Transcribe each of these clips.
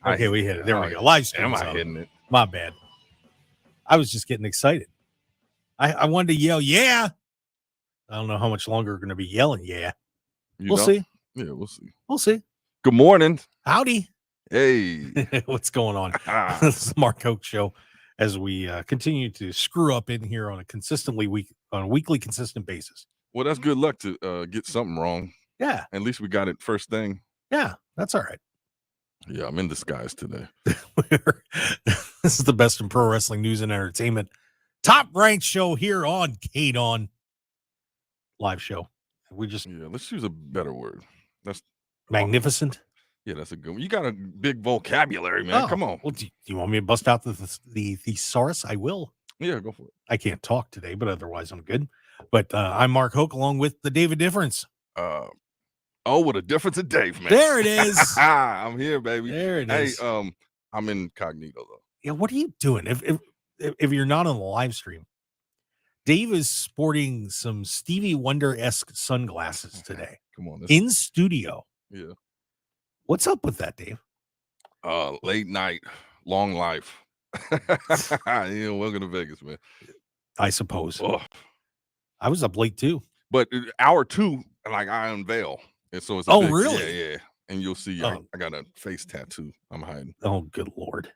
Okay, we hit it. There we go. Live stream. Am I hitting it? My bad. I was just getting excited. I wanted to yell, yeah. I don't know how much longer we're going to be yelling, yeah. We'll see. Yeah, we'll see. We'll see. Good morning. Howdy. Hey. What's going on? This is the Mark Hoke Show as we continue to screw up in here on a weekly consistent basis. Well, that's good luck to get something wrong. Yeah. At least we got it first thing. Yeah, that's all right. Yeah, I'm in disguise today. This is the best in pro wrestling news and entertainment. Top ranked show here on KDAWN live show. Let's use a better word. That's magnificent. Yeah, that's a good one. You got a big vocabulary, man. Come on. Well, do you want me to bust out the thesaurus? I will. Yeah, go for it. I can't talk today, but otherwise I'm good. But I'm Mark Hoke along with the David Difference. What a difference in Dave, man. There it is. I'm here, baby. There it is. Hey, I'm incognito though. Yeah, what are you doing? If you're not on the live stream, Dave is sporting some Stevie Wonder-esque sunglasses today. Come on. In studio. Yeah. What's up with that, Dave? Late night, long life. Welcome to Vegas, man. I suppose. Oh. I was up late too. But hour 2, like I unveil. And so it's really? Yeah. And you'll see I got a face tattoo I'm hiding. Oh, good Lord.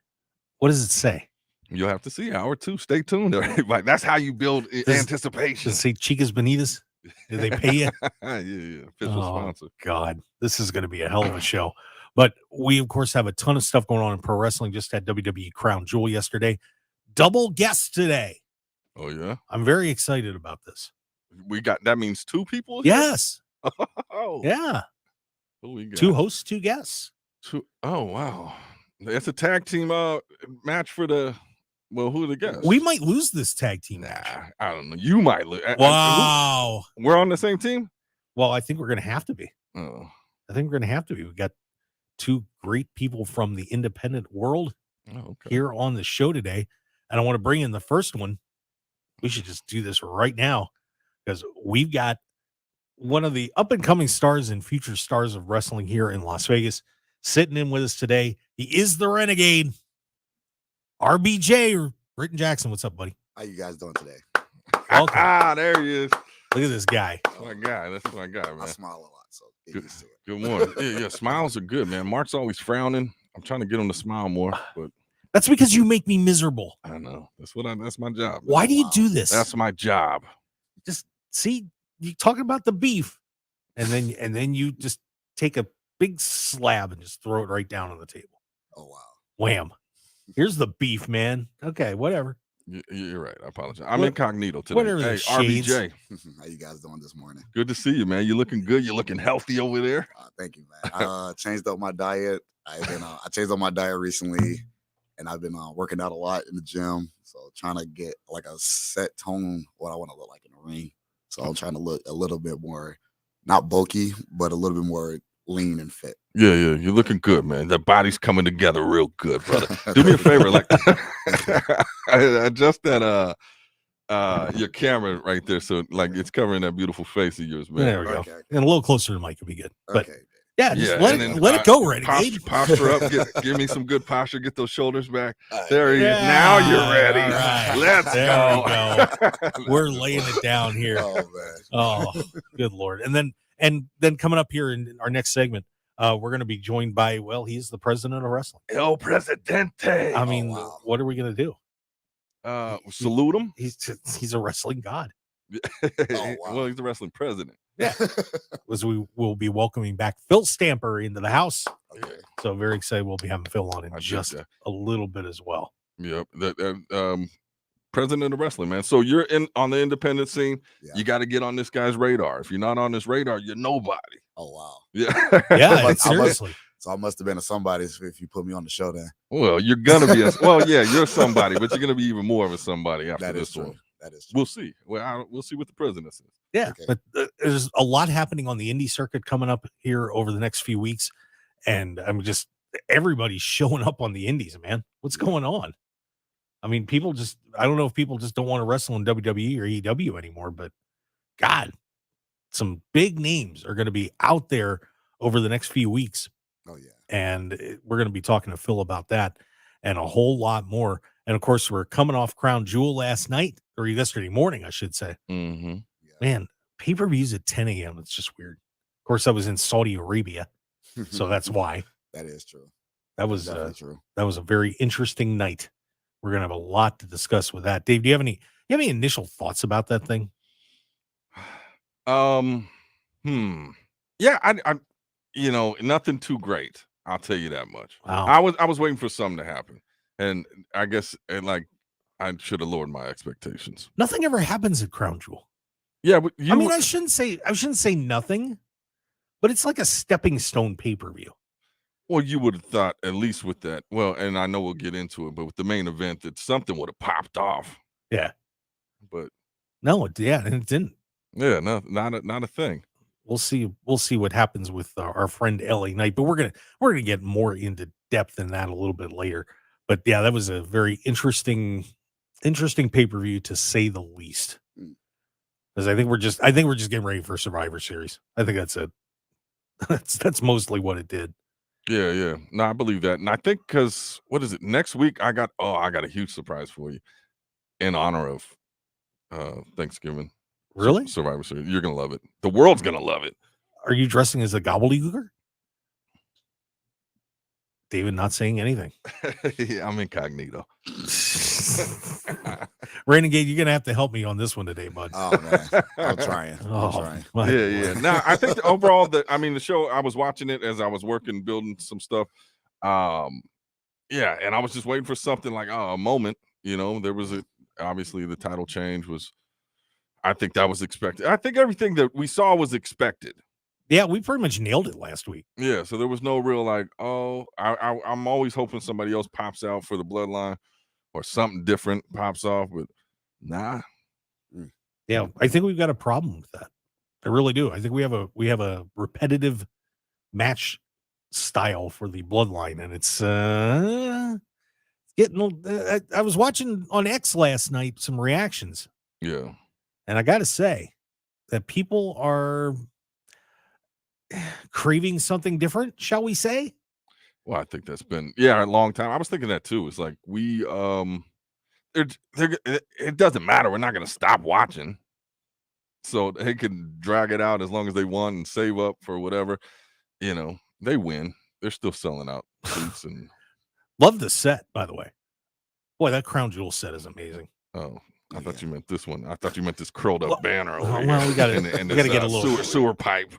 What does it say? You'll have to see hour 2. Stay tuned. Like that's how you build anticipation. Does it say Chicas Bonitas? Did they pay you? Yeah. Official sponsor. God, this is going to be a hell of a show. But we, of course, have a ton of stuff going on in pro wrestling. Just had WWE Crown Jewel yesterday. Double guests today. Oh, yeah? I'm very excited about this. That means 2 people? Yes. Oh. Yeah. Who we got? 2 hosts, 2 guests. Oh, wow. It's a tag team match for the... Well, who are the guests? We might lose this tag team match. I don't know. You might lose. Wow. We're on the same team? Well, I think we're going to have to be. Oh. I think we're going to have to be. We've got 2 great people from the independent world here on the show today. And I want to bring in the first one. We should just do this right now because we've got one of the up-and-coming stars and future stars of wrestling here in Las Vegas sitting in with us today. He is the Renegade. RBJ, or Britton Jackson. What's up, buddy? How you guys doing today? Welcome. There he is. Look at this guy. That's my guy. That's my guy, man. I smile a lot, so good morning. Yeah, smiles are good, man. Mark's always frowning. I'm trying to get him to smile more, but that's because you make me miserable. I know. That's my job. Man. Why do you do this? That's my job. Just see, you talking about the beef, and then you just take a big slab and just throw it right down on the table. Oh wow. Wham. Here's the beef, man. Okay, whatever. You're right. I apologize. I'm incognito today. Whatever. Hey, RBJ. How you guys doing this morning? Good to see you, man. You're looking good. You're looking healthy over there. Thank you, man. I changed up my diet. I changed up my diet recently, and I've been working out a lot in the gym. So trying to get like a set tone what I want to look like in the ring. So I'm trying to look a little bit more, not bulky, but a little bit more lean and fit. Yeah, you're looking good, man. The body's coming together real good, brother. Do me a favor, like adjust that your camera right there, so like it's covering that beautiful face of yours, man. There we go. And a little closer to the mic would be good. But yeah, just let it go, Renegade. Posture up. Give me some good posture. Get those shoulders back. There he is. Now you're ready. Right. Let's go. We're laying it down here. Oh man. Oh, good Lord. And then coming up here in our next segment, we're going to be joined by, he's the president of wrestling. El Presidente. I mean, what are we going to do? Salute him. He's a wrestling god. Well, he's the wrestling president. Yeah. As we will be welcoming back Phil Stamper into the house. Okay. So very excited we'll be having Phil on in just a little bit as well. Yep. President of wrestling, man. So you're on the independent scene. Yeah. You got to get on this guy's radar. If you're not on this radar, you're nobody. Oh wow. Yeah. Yeah. Seriously. So I must have been a somebody if you put me on the show then. Well, you're gonna be you're somebody, but you're gonna be even more of a somebody after this one. That is true. We'll see. We'll see what the president says. Yeah, okay. But there's a lot happening on the indie circuit coming up here over the next few weeks, and I'm just everybody's showing up on the indies, man. What's going on? I mean, I don't know if people just don't want to wrestle in WWE or AEW anymore, but God, some big names are going to be out there over the next few weeks. Oh, yeah. and we're going to be talking to Phil about that and a whole lot more. And of course, we're coming off Crown Jewel last night, or yesterday morning, I should say. Mm-hmm. Man, pay-per-views at 10 a.m. It's just weird. Of course, I was in Saudi Arabia, so that's why. That is true. That was true. That was a very interesting night. We're gonna have a lot to discuss with that. Dave, do you have any initial thoughts about that thing? Yeah, I nothing too great. I'll tell you that much. Wow. I was waiting for something to happen, and I guess I should have lowered my expectations. Nothing ever happens at Crown Jewel. Yeah, but I shouldn't say nothing, but it's like a stepping stone pay-per-view. Well, you would have thought, at least with that. Well, and I know we'll get into it, but with the main event, that something would have popped off. Yeah, but no, and it didn't. Yeah, no, not a thing. We'll see what happens with our friend LA Knight, but we're gonna get more into depth in that a little bit later. But yeah, that was a very interesting pay-per-view, to say the least. Because I think we're just getting ready for Survivor Series. I think that's it. That's mostly what it did. Yeah. No, I believe that. And I think, because what is it? Next week I got a huge surprise for you in honor of Thanksgiving. Really? Survivor Series. You're gonna love it. The world's gonna love it. Are you dressing as a gobbledygooker? David not saying anything. Yeah, I'm incognito. Renegade, you're gonna have to help me on this one today, bud. Oh man, I'm trying. Yeah. Now I think overall, the show, I was watching it as I was working, building some stuff. Yeah, and I was just waiting for something like a moment. There was obviously the title change was. I think that was expected. I think everything that we saw was expected. Yeah, we pretty much nailed it last week. Yeah, so there was no real I'm always hoping somebody else pops out for the bloodline or something different pops off, but nah. Yeah, I think we've got a problem with that. I really do. I think we have a repetitive match style for the bloodline, and it's getting. I was watching on X last night some reactions. Yeah. And I got to say that people are craving something different, shall we say? Well, I think that's been a long time. I was thinking that too. It's like we it doesn't matter. We're not going to stop watching. So they can drag it out as long as they want and save up for whatever. They win. They're still selling out suits and love the set, by the way. Boy, that Crown Jewel set is amazing. Oh. I thought you meant this one. I thought you meant this curled up banner over here. Well, we got to get a little sewer pipe.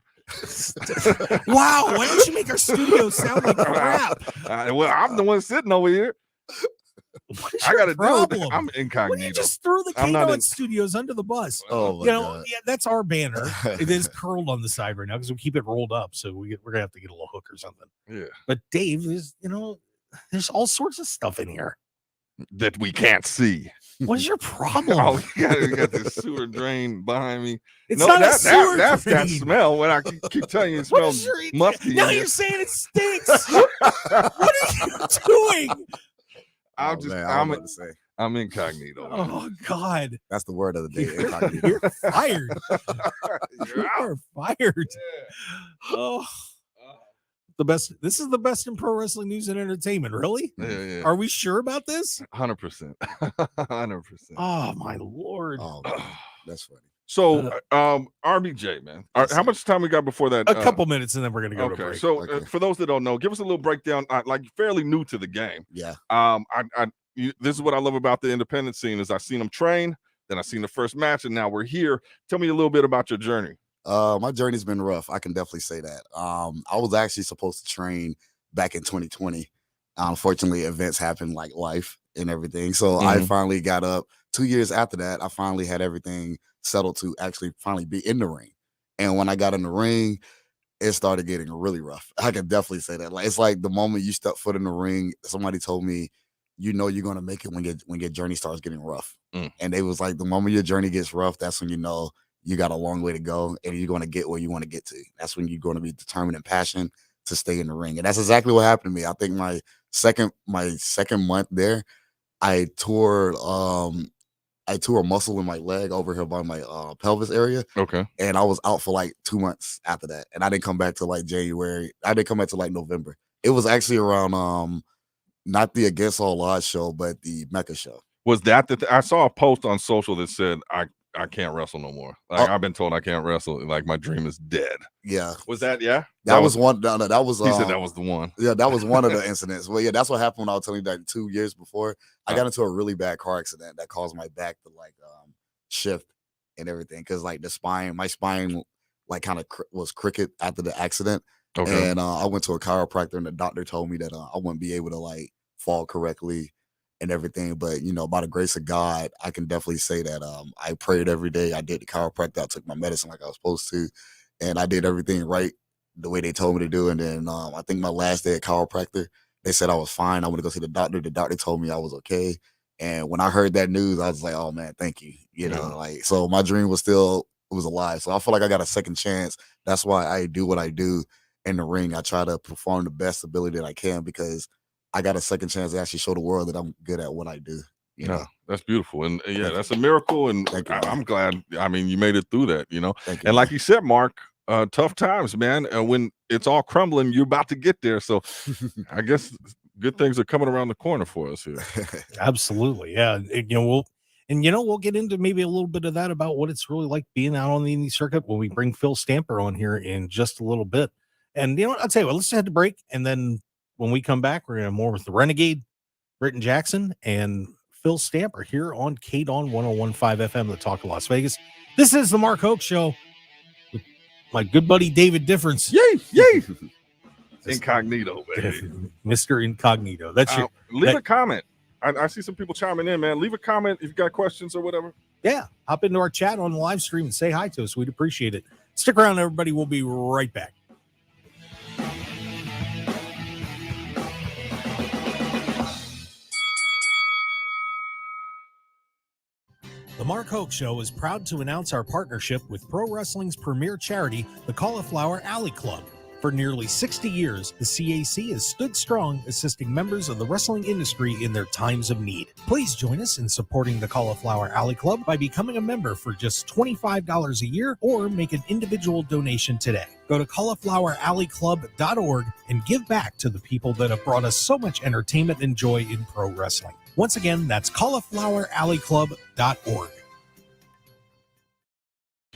Wow, why don't you make our studio sound like crap? Well, I'm the one sitting over here. I got to do it. I'm incognito. When you just throw the KDAWN studios under the bus. Oh, God. Yeah, that's our banner. It is curled on the side right now because we keep it rolled up. So we're gonna have to get a little hook or something. Yeah. But Dave, there's all sorts of stuff in here that we can't see. What is your problem? Oh, you got this sewer drain behind me. It's not a sewer that's drain. That smell. When I keep telling you, it smells musty. Now you're saying it stinks. What are you doing? I'm incognito. Oh God, that's the word of the day. Incognito. You're fired. You're fired. Yeah. Oh. This is the best in pro wrestling news and entertainment. Really? Yeah. Are we sure about this? 100%. 100%. Oh my Lord. Oh, that's funny. So, RBJ, man, how much time we got before that? A couple minutes, and then we're gonna go to break. So, for those that don't know, give us a little breakdown. Like, fairly new to the game. Yeah. This is what I love about the independent scene is I've seen them train, then I've seen the first match, and now we're here. Tell me a little bit about your journey. My journey's been rough. I can definitely say that. I was actually supposed to train back in 2020. Unfortunately, events happened like life and everything. So I finally got up 2 years after that. I finally had everything settled to actually finally be in the ring. And when I got in the ring, it started getting really rough. I can definitely say that. Like, it's like the moment you step foot in the ring, somebody told me, you're going to make it when your journey starts getting rough. And they was like, the moment your journey gets rough, that's when you know you got a long way to go and you're going to get where you want to get to. That's when you're going to be determined and passionate to stay in the ring. And that's exactly what happened to me. I think my second month there, I tore a muscle in my leg over here by my pelvis area. Okay. And I was out for like 2 months after that. And I didn't come back to like January. I didn't come back to like November. It was actually around not the Against All Odds show, but the Mecca show. Was that I saw a post on social that said I can't wrestle no more. Like I've been told I can't wrestle. Like my dream is dead. Yeah. Was that? Yeah. That was one. No, that was. He said that was the one. Yeah, that was one of the incidents. Well, yeah, that's what happened when I was telling you that 2 years before. I got into a really bad car accident that caused my back to like shift and everything because like my spine like kind of was crooked after the accident. Okay. And I went to a chiropractor and the doctor told me that I wouldn't be able to like fall correctly and everything. But, you know, by the grace of God, I can definitely say that I prayed every day. I did the chiropractor. I took my medicine like I was supposed to. And I did everything right the way they told me to do. And then I think my last day at chiropractor, they said I was fine. I went to go see the doctor. The doctor told me I was okay. And when I heard that news, I was like, oh, man, thank you. You know, like, so my dream was alive. So I feel like I got a second chance. That's why I do what I do in the ring. I try to perform the best ability that I can because I got a second chance to actually show the world that I'm good at what I do. You know? That's beautiful. And that's a miracle. And I'm glad, I mean, you made it through that, you know, and like you said, Mark, tough times, man. When it's all crumbling, you're about to get there. So I guess good things are coming around the corner for us here. Absolutely. Yeah. We'll get into maybe a little bit of that about what it's really like being out on the indie circuit when we bring Phil Stamper on here in just a little bit. And, you know what, I'll tell you what, let's head to break. And then when we come back, we're going to have more with the Renegade, Britton Jackson, and Phil Stamper here on KDAWN 101.5 FM, the Talk of Las Vegas. This is the Mark Hoke Show with my good buddy David Difference. Yay! Incognito, baby. Mr. Incognito. That's leave a comment. I see some people chiming in, man. Leave a comment if you've got questions or whatever. Yeah, hop into our chat on the live stream and say hi to us. We'd appreciate it. Stick around, everybody. We'll be right back. The Mark Hoke Show is proud to announce our partnership with pro wrestling's premier charity, the Cauliflower Alley Club. For nearly 60 years, the CAC has stood strong, assisting members of the wrestling industry in their times of need. Please join us in supporting the Cauliflower Alley Club by becoming a member for just $25 a year or make an individual donation today. Go to caulifloweralleyclub.org and give back to the people that have brought us so much entertainment and joy in pro wrestling. Once again, that's caulifloweralleyclub.org.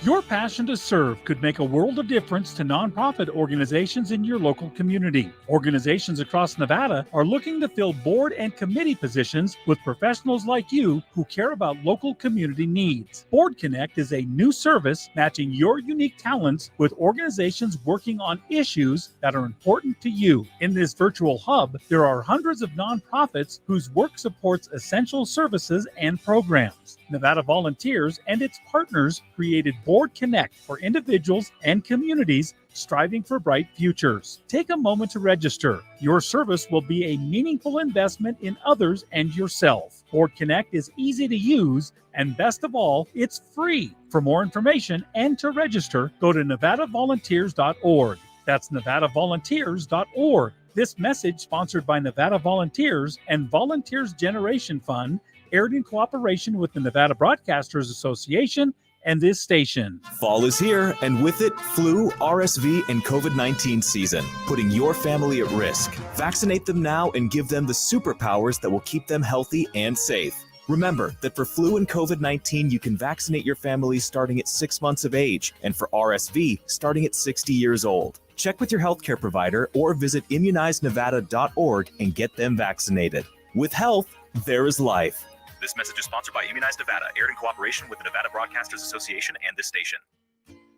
Your passion to serve could make a world of difference to nonprofit organizations in your local community. Organizations across Nevada are looking to fill board and committee positions with professionals like you who care about local community needs. Board Connect is a new service matching your unique talents with organizations working on issues that are important to you. In this virtual hub, there are hundreds of nonprofits whose work supports essential services and programs. Nevada Volunteers and its partners created Board Connect for individuals and communities striving for bright futures. Take a moment to register. Your service will be a meaningful investment in others and yourself. Board Connect is easy to use, and best of all, it's free. For more information and to register, go to nevadavolunteers.org. That's nevadavolunteers.org. This message sponsored by Nevada Volunteers and Volunteers Generation Fund, aired in cooperation with the Nevada Broadcasters Association and this station. Fall is here, and with it, flu, RSV, and COVID-19 season, putting your family at risk. Vaccinate them now and give them the superpowers that will keep them healthy and safe. Remember that for flu and COVID-19, you can vaccinate your family starting at 6 months of age, and for RSV, starting at 60 years old. Check with your healthcare provider or visit immunizenevada.org and get them vaccinated. With health, there is life. This message is sponsored by Immunize Nevada, aired in cooperation with the Nevada Broadcasters Association and this station.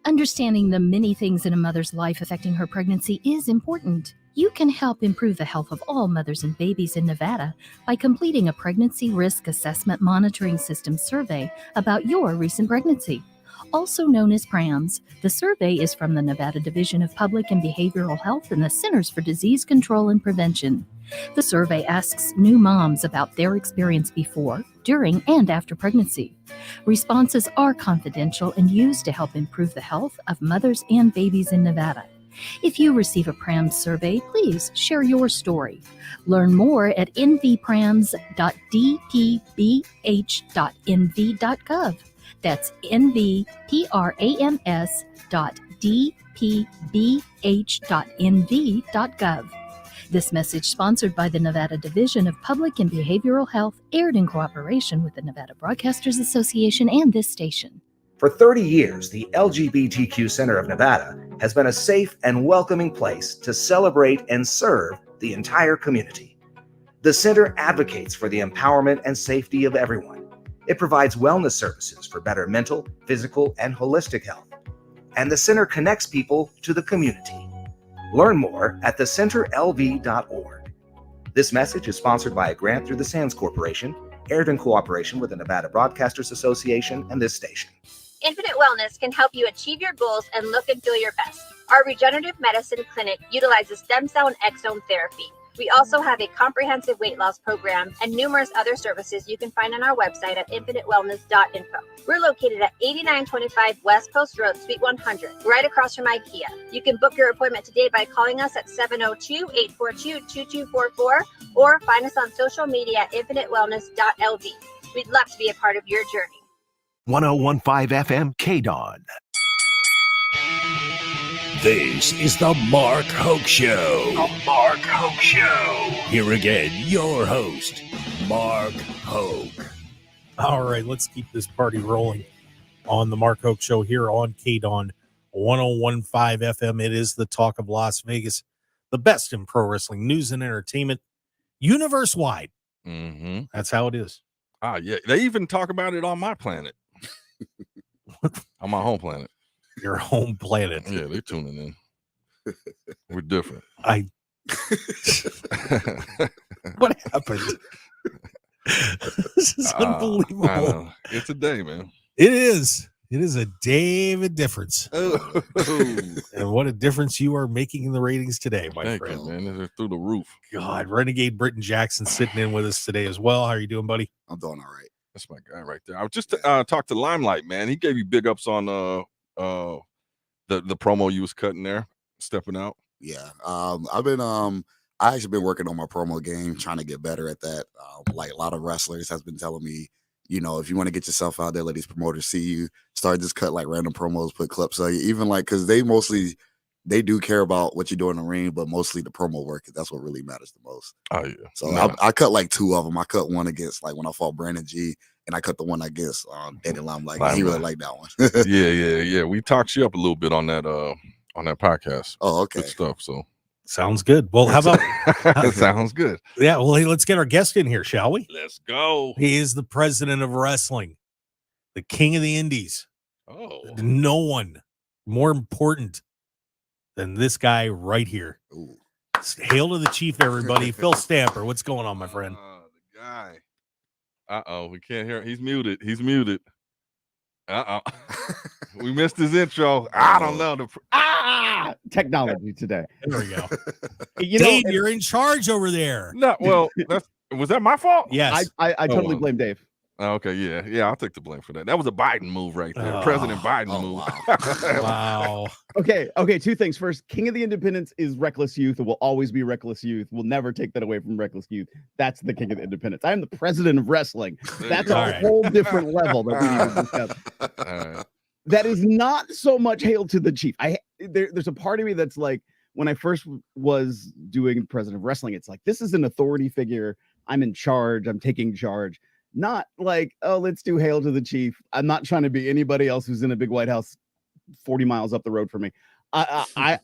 Understanding the many things in a mother's life affecting her pregnancy is important. You can help improve the health of all mothers and babies in Nevada by completing a Pregnancy Risk Assessment Monitoring System survey about your recent pregnancy. Also known as PRAMS, the survey is from the Nevada Division of Public and Behavioral Health and the Centers for Disease Control and Prevention. The survey asks new moms about their experience before, during, and after pregnancy. Responses are confidential and used to help improve the health of mothers and babies in Nevada. If you receive a PRAMS survey, please share your story. Learn more at nvprams.dpbh.nv.gov. That's nvprams.dpbh.nv.gov. This message, sponsored by the Nevada Division of Public and Behavioral Health, aired in cooperation with the Nevada Broadcasters Association and this station. For 30 years, the LGBTQ Center of Nevada has been a safe and welcoming place to celebrate and serve the entire community. The center advocates for the empowerment and safety of everyone. It provides wellness services for better mental, physical, and holistic health. And the center connects people to the community. Learn more at thecenterlv.org. This message is sponsored by a grant through the Sands Corporation, aired in cooperation with the Nevada Broadcasters Association and this station. Infinite Wellness can help you achieve your goals and look and feel your best. Our regenerative medicine clinic utilizes stem cell and exome therapy. We also have a comprehensive weight loss program and numerous other services you can find on our website at infinitewellness.info. We're located at 8925 West Coast Road, Suite 100, right across from IKEA. You can book your appointment today by calling us at 702-842-2244 or find us on social media at infinitewellness.lv. We'd love to be a part of your journey. 101.5 FM KDAWN. This is the Mark Hoke Show. The Mark Hoke Show. Here again, your host, Mark Hoke. All right, let's keep this party rolling on the Mark Hoke Show here on KDAWN 101.5 FM. It is the talk of Las Vegas, the best in pro wrestling news and entertainment, universe-wide. Mm-hmm. That's how it is. Ah, yeah. They even talk about it on my planet. On my home planet. Your home planet. Yeah, they're tuning in. We're different. What happened? This is unbelievable. It's a day, man. It is. It is a day of a difference. Oh. And what a difference you are making in the ratings today, my Thank friend. you, man. They're through the roof. God, Renegade Britton Jackson sitting in with us today as well. How are you doing, buddy? I'm doing all right. That's my guy right there. I was just talked to Limelight, man. He gave you big ups on the promo you was cutting there, stepping out. Yeah. I've been I actually been working on my promo game, trying to get better at that. Like a lot of wrestlers has been telling me, you know, if you want to get yourself out there, let these promoters see you. Start just cut like random promos, put clips on you. Even like, because they do care about what you do in the ring, but mostly the promo work. That's what really matters the most. Oh yeah. So I cut like two of them. I cut one against like when I fought Brandon G, and I cut the one against Danny Limelight. He really liked that one. yeah. We talked you up a little bit on that podcast. Oh, okay. Good stuff. So sounds good. Well, how about sounds good. Yeah, well, hey, let's get our guest in here, shall we? Let's go. He is the president of wrestling, the king of the indies. Oh, no one more important than this guy right here. Ooh. Hail to the chief, everybody. Phil Stamper, what's going on, my friend? The guy. We can't hear. He's muted. We missed his intro. I don't know. Technology today. There we go. Dave, you're in charge over there. No, well, was that my fault? Yes. I totally blame Dave. Okay, yeah, I'll take the blame for that. That was a Biden move right there. President Biden move. Wow. Okay, two things. First, King of the Independents is Reckless Youth. It will always be Reckless Youth. We'll never take that away from Reckless Youth. That's the King of the Independents. I am the president of wrestling. That's a whole different level that we need to discuss. All right. That is not so much hail to the chief. There's a part of me that's like, when I first was doing president of wrestling, it's like, this is an authority figure. I'm in charge. I'm taking charge. Not like, oh, let's do hail to the chief. I'm not trying to be anybody else who's in a big White House 40 miles up the road from me. I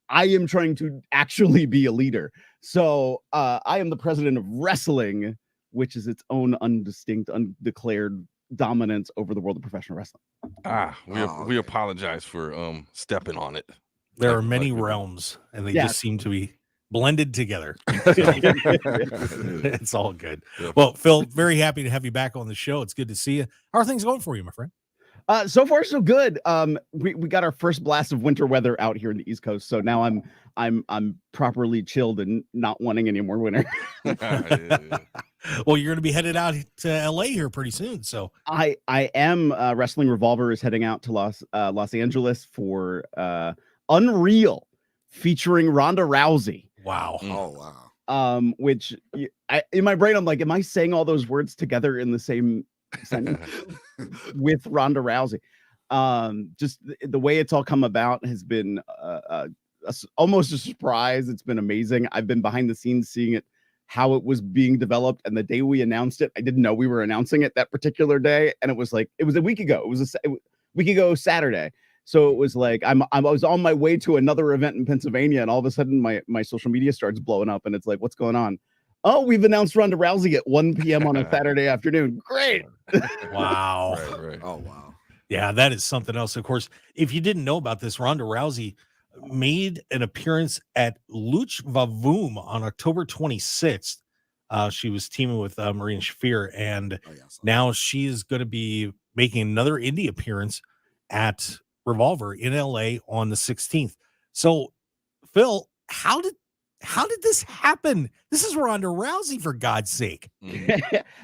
am trying to actually be a leader. So I am the president of wrestling, which is its own undistinct, undeclared dominance over the world of professional wrestling. We apologize for stepping on it. There are many realms, and they just seem to be blended together. It's all good. Well, Phil, very happy to have you back on the show. It's good to see you. How are things going for you, my friend? So far, so good. We got our first blast of winter weather out here in the East Coast, so now I'm properly chilled and not wanting any more winter. Well, you're going to be headed out to LA here pretty soon. So I am. Wrestling Revolver is heading out to Los Angeles for Unreal, featuring Ronda Rousey. Wow. Oh wow. Which in my brain I'm like, am I saying all those words together in the same sentence with Ronda Rousey? Just the way it's all come about has been almost a surprise. It's been amazing. I've been behind the scenes seeing it, how it was being developed. And the day we announced it, I didn't know we were announcing it that particular day. And it was a week ago. It was a week ago Saturday. So it was like I was on my way to another event in Pennsylvania, and all of a sudden my social media starts blowing up, and it's like, what's going on? Oh, we've announced Ronda Rousey at 1 p.m. on a Saturday afternoon. Great. Wow. Right. Oh, wow. Yeah, that is something else. Of course, if you didn't know about this, Ronda Rousey made an appearance at Luch Vavoom on October 26th. She was teaming with Marina Shafir, and now she is going to be making another indie appearance at Revolver in LA on the 16th. So, Phil, how did this happen? This is Ronda Rousey, for God's sake.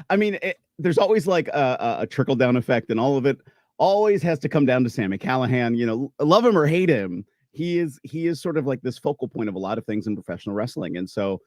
I mean, there's always like a trickle down effect, and all of it always has to come down to Sami Callihan. You know, love him or hate him, he is sort of like this focal point of a lot of things in professional wrestling. And so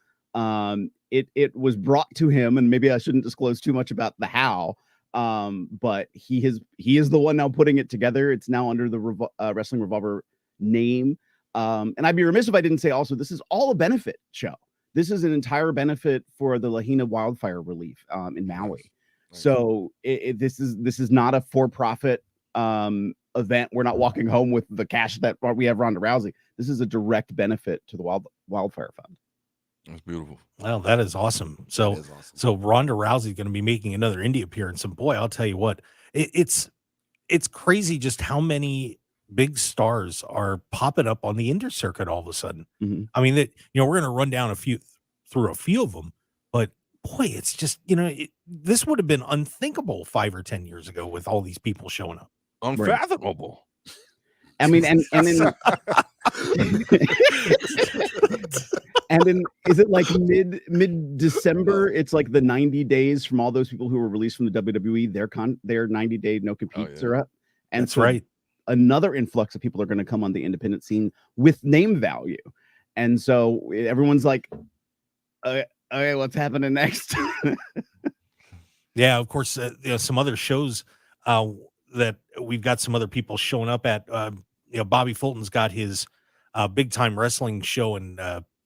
it was brought to him, and maybe I shouldn't disclose too much about the how, but he is the one now putting it together. It's now under the Wrestling Revolver name. And I'd be remiss if I didn't say also, this is all a benefit show. This is an entire benefit for the Lahaina wildfire relief in Maui. So this is not a for-profit event. We're not walking home with the cash that we have Ronda Rousey. This is a direct benefit to the wildfire fund. That's beautiful. Well, that is awesome. So Ronda Rousey is going to be making another indie appearance, and boy, I'll tell you what, it's crazy just how many big stars are popping up on the indie circuit all of a sudden. Mm-hmm. I mean, we're going to run down through a few of them, but boy, it's just, this would have been unthinkable 5 or 10 years ago with all these people showing up. Unfathomable. I mean, and in and then is it like mid December? It's like the 90 days from all those people who were released from the WWE. Their 90-day no competes are up, and that's right. Another influx of people are going to come on the independent scene with name value, and so everyone's like, okay, what's happening next? Yeah, of course, some other shows that we've got some other people showing up at. Bobby Fulton's got his big time wrestling show, and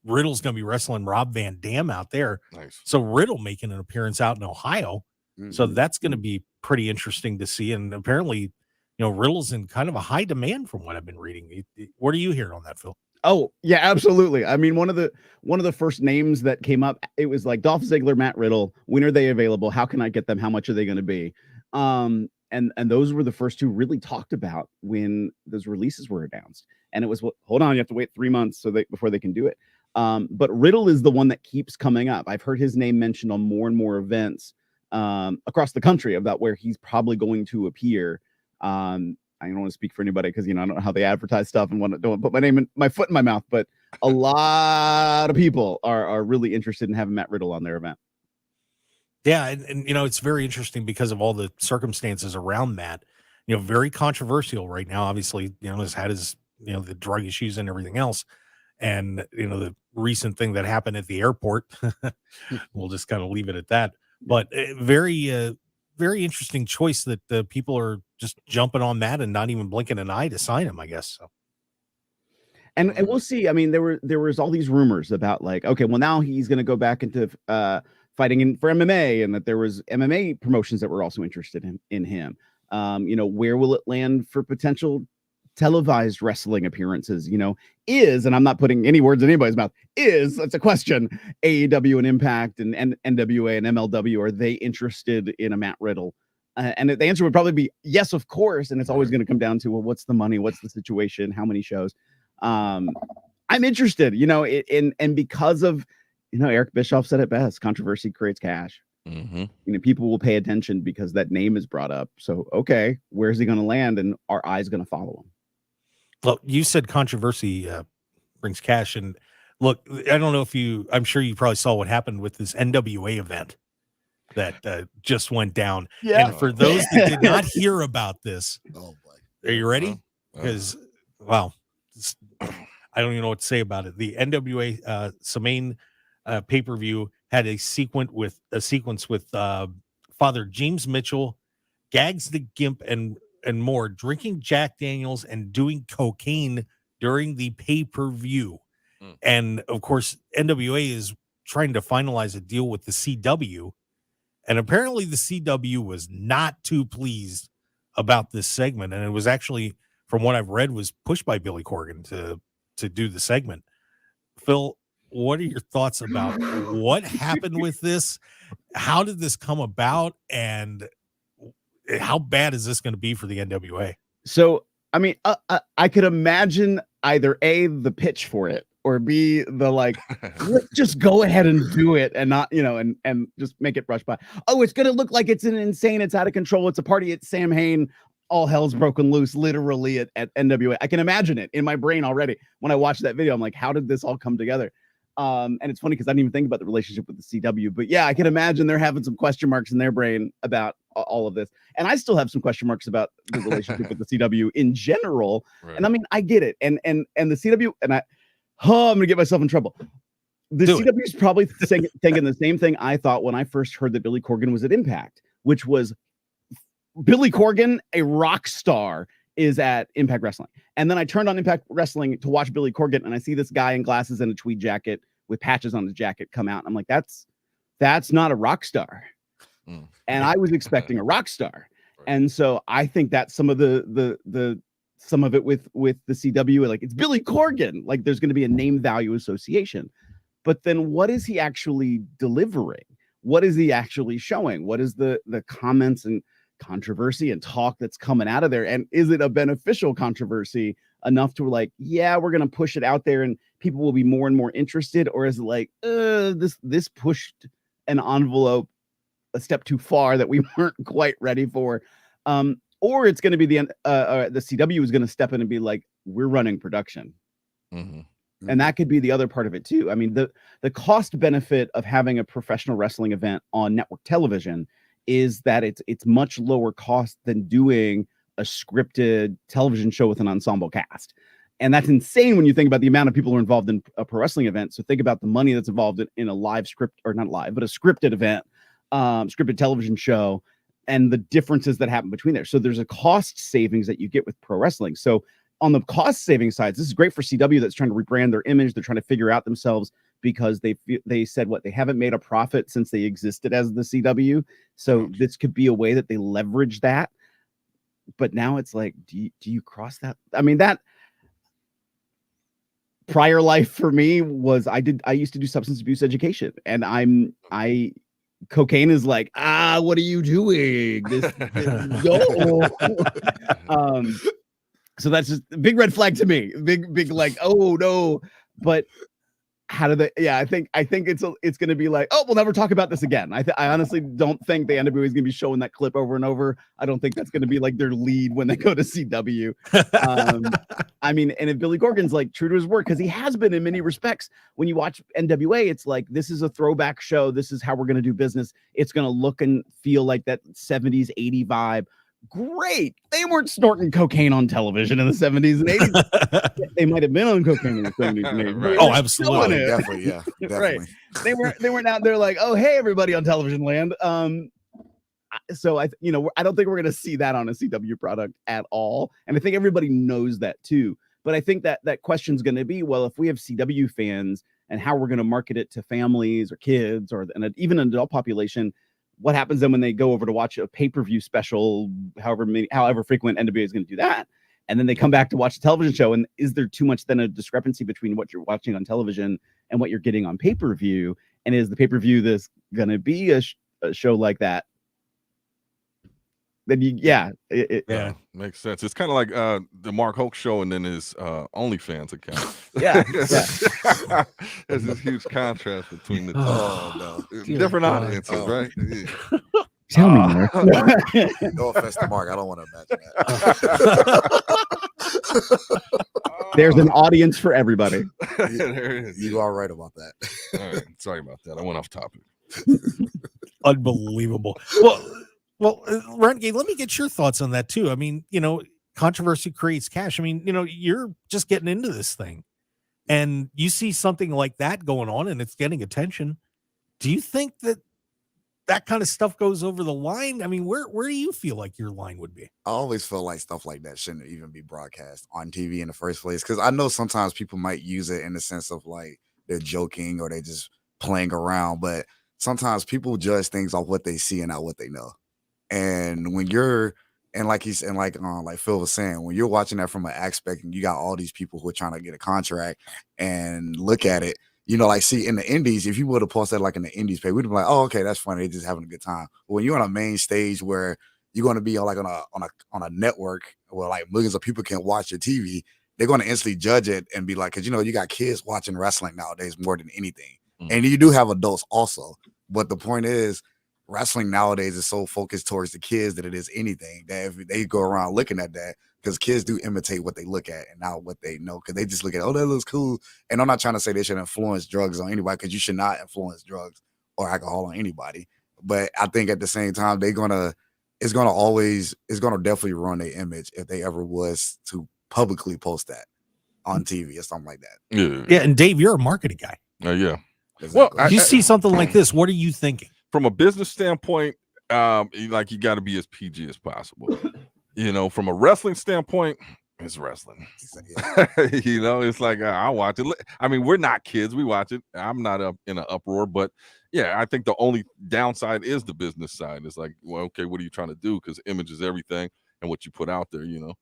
Riddle's going to be wrestling Rob Van Dam out there. Nice. So Riddle making an appearance out in Ohio. Mm-hmm. So that's going to be pretty interesting to see. And apparently, Riddle's in kind of a high demand from what I've been reading. What are you hearing on that, Phil? Oh, yeah, absolutely. I mean, one of the first names that came up, it was like Dolph Ziggler, Matt Riddle. When are they available? How can I get them? How much are they going to be? And those were the first two really talked about when those releases were announced. And it was, hold on, you have to wait 3 months before they can do it. But Riddle is the one that keeps coming up. I've heard his name mentioned on more and more events across the country about where he's probably going to appear. I don't want to speak for anybody because I don't know how they advertise stuff and don't want to put my foot in my mouth. But a lot of people are really interested in having Matt Riddle on their event. Yeah, and it's very interesting because of all the circumstances around Matt. Very controversial right now. Obviously, has had his the drug issues and everything else, and the recent thing that happened at the airport. We'll just kind of leave it at that. But very interesting choice that people are just jumping on Matt and not even blinking an eye to sign him, I guess. So. And we'll see. I mean, there was all these rumors about like, okay, well now he's going to go back into fighting for MMA, and that there was MMA promotions that were also interested in him. Where will it land for potential televised wrestling appearances? And I'm not putting any words in anybody's mouth, that's a question. AEW and Impact and NWA and MLW, are they interested in a Matt Riddle? And the answer would probably be yes, of course. And it's always going to come down to, well, what's the money? What's the situation? How many shows? I'm interested, and because of, Eric Bischoff said it best, controversy creates cash. Mm-hmm. People will pay attention because that name is brought up. So, okay, where's he going to land? And our eyes going to follow him. Well, you said controversy brings cash. And look, I don't know I'm sure you probably saw what happened with this NWA event that just went down. Yeah. And for those that did not hear about this, oh boy, are you ready? Because, wow, I don't even know what to say about it. The NWA Samrain pay-per-view had a sequence with Father James Mitchell, Gags the Gimp, and more, drinking Jack Daniels and doing cocaine during the pay-per-view. And of course, NWA is trying to finalize a deal with the CW. And apparently the CW was not too pleased about this segment. And it was actually, from what I've read, was pushed by Billy Corgan to do the segment. Phil, what are your thoughts about what happened with this? How did this come about? And how bad is this going to be for the NWA? So, I mean, I could imagine either A, the pitch for it, or B, the like, let's just go ahead and do it and not, and just make it brush by. Oh, it's going to look like it's it's out of control. It's a party at Samhain. All hell's broken loose, literally at NWA. I can imagine it in my brain already. When I watched that video, I'm like, how did this all come together? And it's funny because I didn't even think about the relationship with the CW, but yeah, I can imagine they're having some question marks in their brain about all of this. And I still have some question marks about the relationship with the CW in general. Right. And I mean, I get it. And the CW, and I'm going to get myself in trouble. The CW is probably thinking the same thing I thought when I first heard that Billy Corgan was at Impact, which was Billy Corgan, a rock star, is at Impact Wrestling. And then I turned on Impact Wrestling to watch Billy Corgan, and I see this guy in glasses and a tweed jacket with patches on his jacket come out. And I'm like, that's not a rock star. And I was expecting a rock star. And so I think that some of some of it with the CW, like, it's Billy Corgan, like there's going to be a name value association. But then what is he actually delivering? What is he actually showing? What is the comments and controversy and talk that's coming out of there? And is it a beneficial controversy enough to like, yeah, we're going to push it out there and people will be more and more interested? Or is it like, this pushed an envelope a step too far that we weren't quite ready for? Or it's going to be the CW is going to step in and be like, we're running production. And that could be the other part of it too. I mean, the cost benefit of having a professional wrestling event on network television is that it's much lower cost than doing a scripted television show with an ensemble cast. And that's insane when you think about the amount of people who are involved in a pro wrestling event. So think about the money that's involved in a live script, or not live, but a scripted event, scripted television show, and the differences that happen between there. So there's a cost savings that you get with pro wrestling. So on the cost saving side, this is great for CW that's trying to rebrand their image. They're trying to figure out themselves, because they said they haven't made a profit since they existed as the CW. So this could be a way that they leverage that. But now it's like, do you cross that? I mean, that prior life for me was I used to do substance abuse education, and cocaine is like, what are you doing? No. So that's just a big red flag to me. Big like, oh no. But how do they? Yeah, I think it's going to be like, oh, we'll never talk about this again. I honestly don't think the NWA is going to be showing that clip over and over. I don't think that's going to be like their lead when they go to CW. I mean, and if Billy Corgan's like true to his word, because he has been in many respects. When you watch NWA, it's like, this is a throwback show. This is how we're going to do business. It's going to look and feel like that 70s, 80s vibe. Great. They weren't snorting cocaine on television in the 70s and 80s. They might have been on cocaine in the 70s and 80s. Right. Oh, absolutely. Definitely, yeah. Definitely. Right. They weren't out there like, oh, hey, everybody on television land. So I don't think we're going to see that on a CW product at all. And I think everybody knows that too. But I think that question's going to be, well, if we have CW fans and how we're going to market it to families or kids or even an adult population, what happens then when they go over to watch a pay-per-view special, however frequent NWA is going to do that, and then they come back to watch a television show, and is there too much then a discrepancy between what you're watching on television and what you're getting on pay-per-view? And is the pay-per-view this going to be a show like that? Then yeah, makes sense. It's kind of like the Mark Hoke show and then his OnlyFans account. Yeah. There's this huge contrast between the two. Oh no, different audiences, right? Yeah. Tell me more. No offense to Mark, I don't want to imagine that. There's an audience for everybody. There is. You are right about that. All right, sorry about that. I went off topic. Unbelievable. Well, Renegade, let me get your thoughts on that too. I mean, controversy creates cash. I mean, you're just getting into this thing and you see something like that going on and it's getting attention. Do you think that that kind of stuff goes over the line? I mean, where do you feel like your line would be? I always feel like stuff like that shouldn't even be broadcast on TV in the first place, because I know sometimes people might use it in the sense of like they're joking or they just playing around, but sometimes people judge things off what they see and not what they know. And when you're like Phil was saying, when you're watching that from an aspect and you got all these people who are trying to get a contract and look at it, you know, like, see, in the indies, if you would have posted like in the indies page, we'd be like, oh, okay, that's funny, they're just having a good time. But when you're on a main stage where you're going to be on a network where like millions of people can watch your TV, they're going to instantly judge it and be like, because, you know, you got kids watching wrestling nowadays more than anything. And you do have adults also. But the point is, wrestling nowadays is so focused towards the kids that it is anything, that if they go around looking at that, because kids do imitate what they look at and not what they know, because they just look at, oh, that looks cool. And I'm not trying to say they should influence drugs on anybody, because you should not influence drugs or alcohol on anybody. But I think at the same time, it's gonna definitely ruin their image if they ever was to publicly post that on TV or something like that. Yeah. And Dave, you're a marketing guy. Yeah. Exactly. Well, you see something like this, what are you thinking? From a business standpoint, like, you got to be as PG as possible. You know, from a wrestling standpoint, it's wrestling. You know, it's like, I watch it. I mean, we're not kids. We watch it. I'm not up in an uproar, but yeah, I think the only downside is the business side. It's like, well, okay, what are you trying to do? Because image is everything, and what you put out there, you know.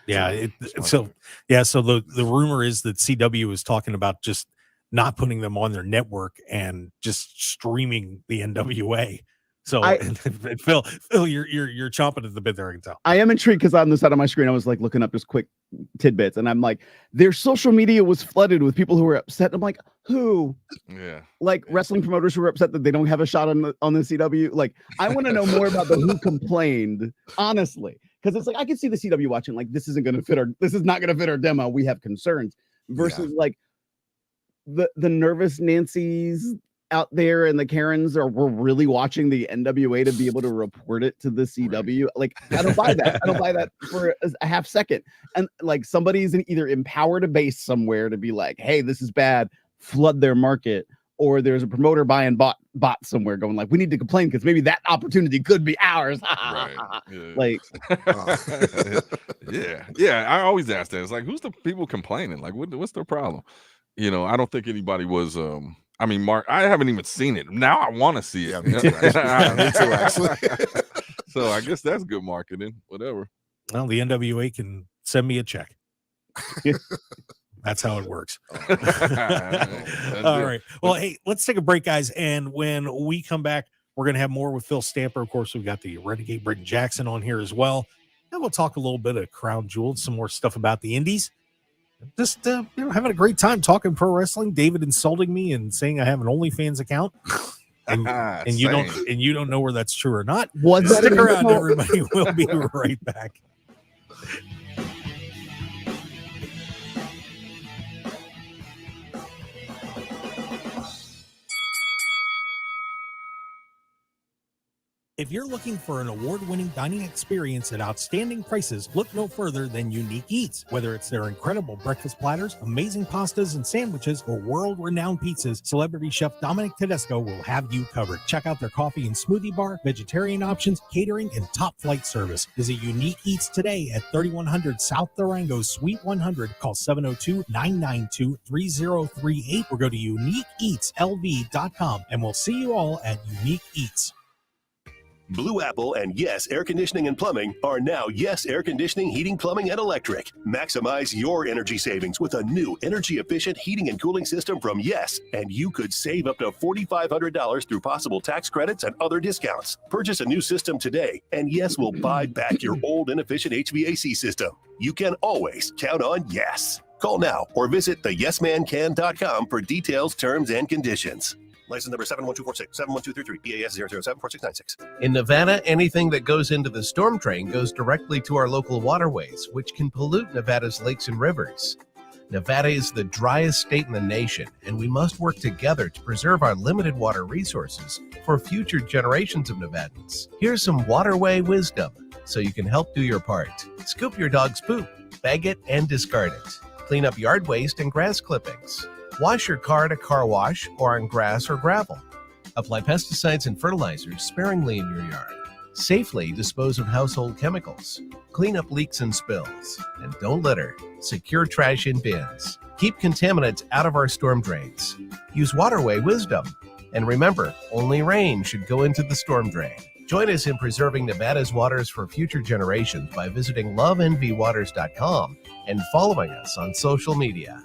Yeah. So the rumor is that CW is talking about just not putting them on their network and just streaming the NWA. So Phil, you're chomping at the bit there, I can tell. I am intrigued because on the side of my screen, I was like looking up just quick tidbits, and I'm like, their social media was flooded with people who were upset. I'm like, who? Yeah. Like wrestling promoters who were upset that they don't have a shot on the CW. Like, I want to know more about the who complained, honestly, because it's like I can see the CW watching, like, this is not going to fit our demo. We have concerns. Versus like the nervous Nancy's out there and the Karens were really watching the NWA to be able to report it to the CW. Right. Like, I don't buy that. I don't buy that for a half second. And like, somebody's either empowered a base somewhere to be like, hey, this is bad, flood their market, or there's a promoter buying bot somewhere going like, we need to complain because maybe that opportunity could be ours. Right. Yeah. Like, yeah. I always ask that. It's like, who's the people complaining? Like, what's their problem? You know, I don't think anybody was. I mean, Mark, I haven't even seen it. Now I want to see it. Yeah, me too, actually. So I guess that's good marketing. Whatever. Well, the NWA can send me a check. That's how it works. All right. Well, hey, let's take a break, guys. And when we come back, we're going to have more with Phil Stamper. Of course, we've got the Renegade Britton Jackson on here as well. And we'll talk a little bit of Crown Jewel, some more stuff about the indies. Just having a great time talking pro wrestling. David insulting me and saying I have an OnlyFans account, and you don't know where that's true or not. Stick around, everybody. We'll be right back. If you're looking for an award-winning dining experience at outstanding prices, look no further than Unique Eats. Whether it's their incredible breakfast platters, amazing pastas and sandwiches, or world-renowned pizzas, celebrity chef Dominic Tedesco will have you covered. Check out their coffee and smoothie bar, vegetarian options, catering, and top-flight service. Visit Unique Eats today at 3100 South Durango, Suite 100. Call 702-992-3038 or go to uniqueeatslv.com, and we'll see you all at Unique Eats. Blue Apple and Yes Air Conditioning and Plumbing are now Yes Air Conditioning, Heating, Plumbing, and Electric. Maximize your energy savings with a new energy-efficient heating and cooling system from Yes, and you could save up to $4,500 through possible tax credits and other discounts. Purchase a new system today, and Yes will buy back your old inefficient HVAC system. You can always count on Yes. Call now or visit theyesmancan.com for details, terms, and conditions. License number 71246, 71233, BAS 0074696. In Nevada, anything that goes into the storm drain goes directly to our local waterways, which can pollute Nevada's lakes and rivers. Nevada is the driest state in the nation, and we must work together to preserve our limited water resources for future generations of Nevadans. Here's some waterway wisdom so you can help do your part. Scoop your dog's poop, bag it, and discard it. Clean up yard waste and grass clippings. Wash your car at a car wash or on grass or gravel. Apply pesticides and fertilizers sparingly in your yard. Safely dispose of household chemicals. Clean up leaks and spills. And don't litter. Secure trash in bins. Keep contaminants out of our storm drains. Use waterway wisdom. And remember, only rain should go into the storm drain. Join us in preserving Nevada's waters for future generations by visiting loveenvywaters.com and following us on social media.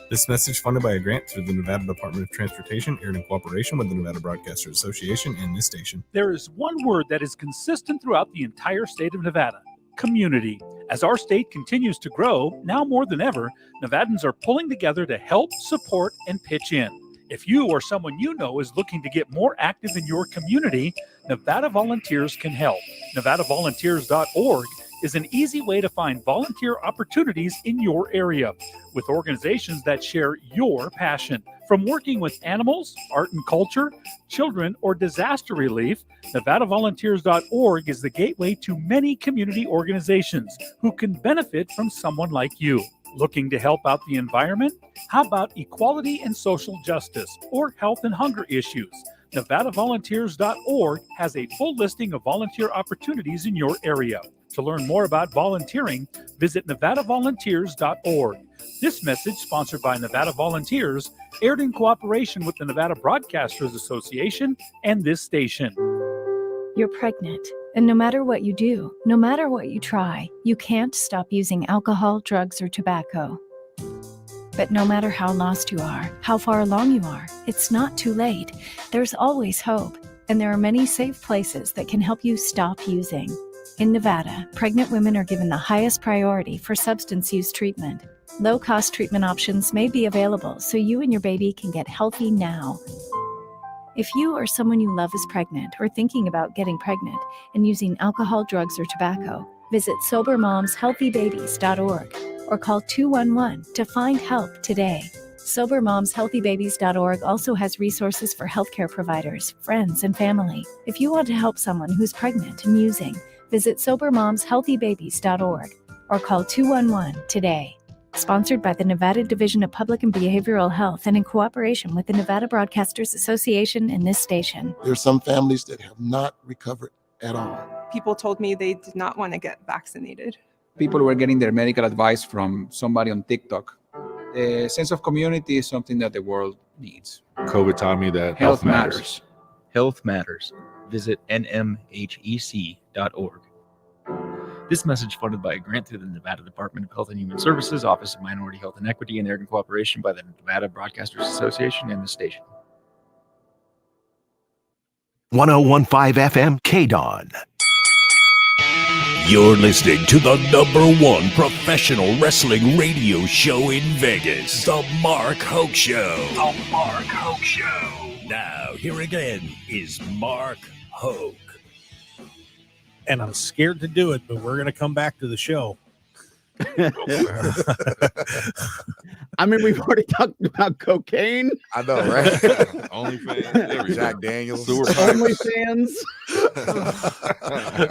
This message funded by a grant through the Nevada Department of Transportation, aired in cooperation with the Nevada Broadcasters Association and this station. There is one word that is consistent throughout the entire state of Nevada: community. As our state continues to grow, now more than ever, Nevadans are pulling together to help, support, and pitch in. If you or someone you know is looking to get more active in your community, Nevada Volunteers can help. NevadaVolunteers.org is an easy way to find volunteer opportunities in your area with organizations that share your passion. From working with animals, art and culture, children, or disaster relief, NevadaVolunteers.org is the gateway to many community organizations who can benefit from someone like you. Looking to help out the environment? How about equality and social justice or health and hunger issues? NevadaVolunteers.org has a full listing of volunteer opportunities in your area. To learn more about volunteering, visit NevadaVolunteers.org. This message, sponsored by Nevada Volunteers, aired in cooperation with the Nevada Broadcasters Association and this station. You're pregnant, and no matter what you do, no matter what you try, you can't stop using alcohol, drugs, or tobacco. But no matter how lost you are, how far along you are, it's not too late. There's always hope, and there are many safe places that can help you stop using. In Nevada, pregnant women are given the highest priority for substance use treatment. Low-cost treatment options may be available so you and your baby can get healthy now. If you or someone you love is pregnant or thinking about getting pregnant and using alcohol, drugs, or tobacco, visit SoberMomsHealthyBabies.org or call 211 to find help today. SoberMomsHealthyBabies.org also has resources for healthcare providers, friends, and family. If you want to help someone who's pregnant and using, visit SoberMomsHealthyBabies.org or call 211 today. Sponsored by the Nevada Division of Public and Behavioral Health and in cooperation with the Nevada Broadcasters Association and this station. There's some families that have not recovered at all. People told me they did not want to get vaccinated. People were getting their medical advice from somebody on TikTok. The sense of community is something that the world needs. COVID taught me that health matters. Health matters. Visit nmhec.org. This message funded by a grant through the Nevada Department of Health and Human Services, Office of Minority Health and Equity, and aired in cooperation by the Nevada Broadcasters Association and the station. 1015 FM KDAWN. You're listening to the #1 professional wrestling radio show in Vegas, The Mark Hoke Show. The Mark Hoke Show. Now, here again is Mark Hoke. And I'm scared to do it, but we're going to come back to the show. I mean, we've already talked about cocaine. I know, right? OnlyFans, Jack Daniels, OnlyFans,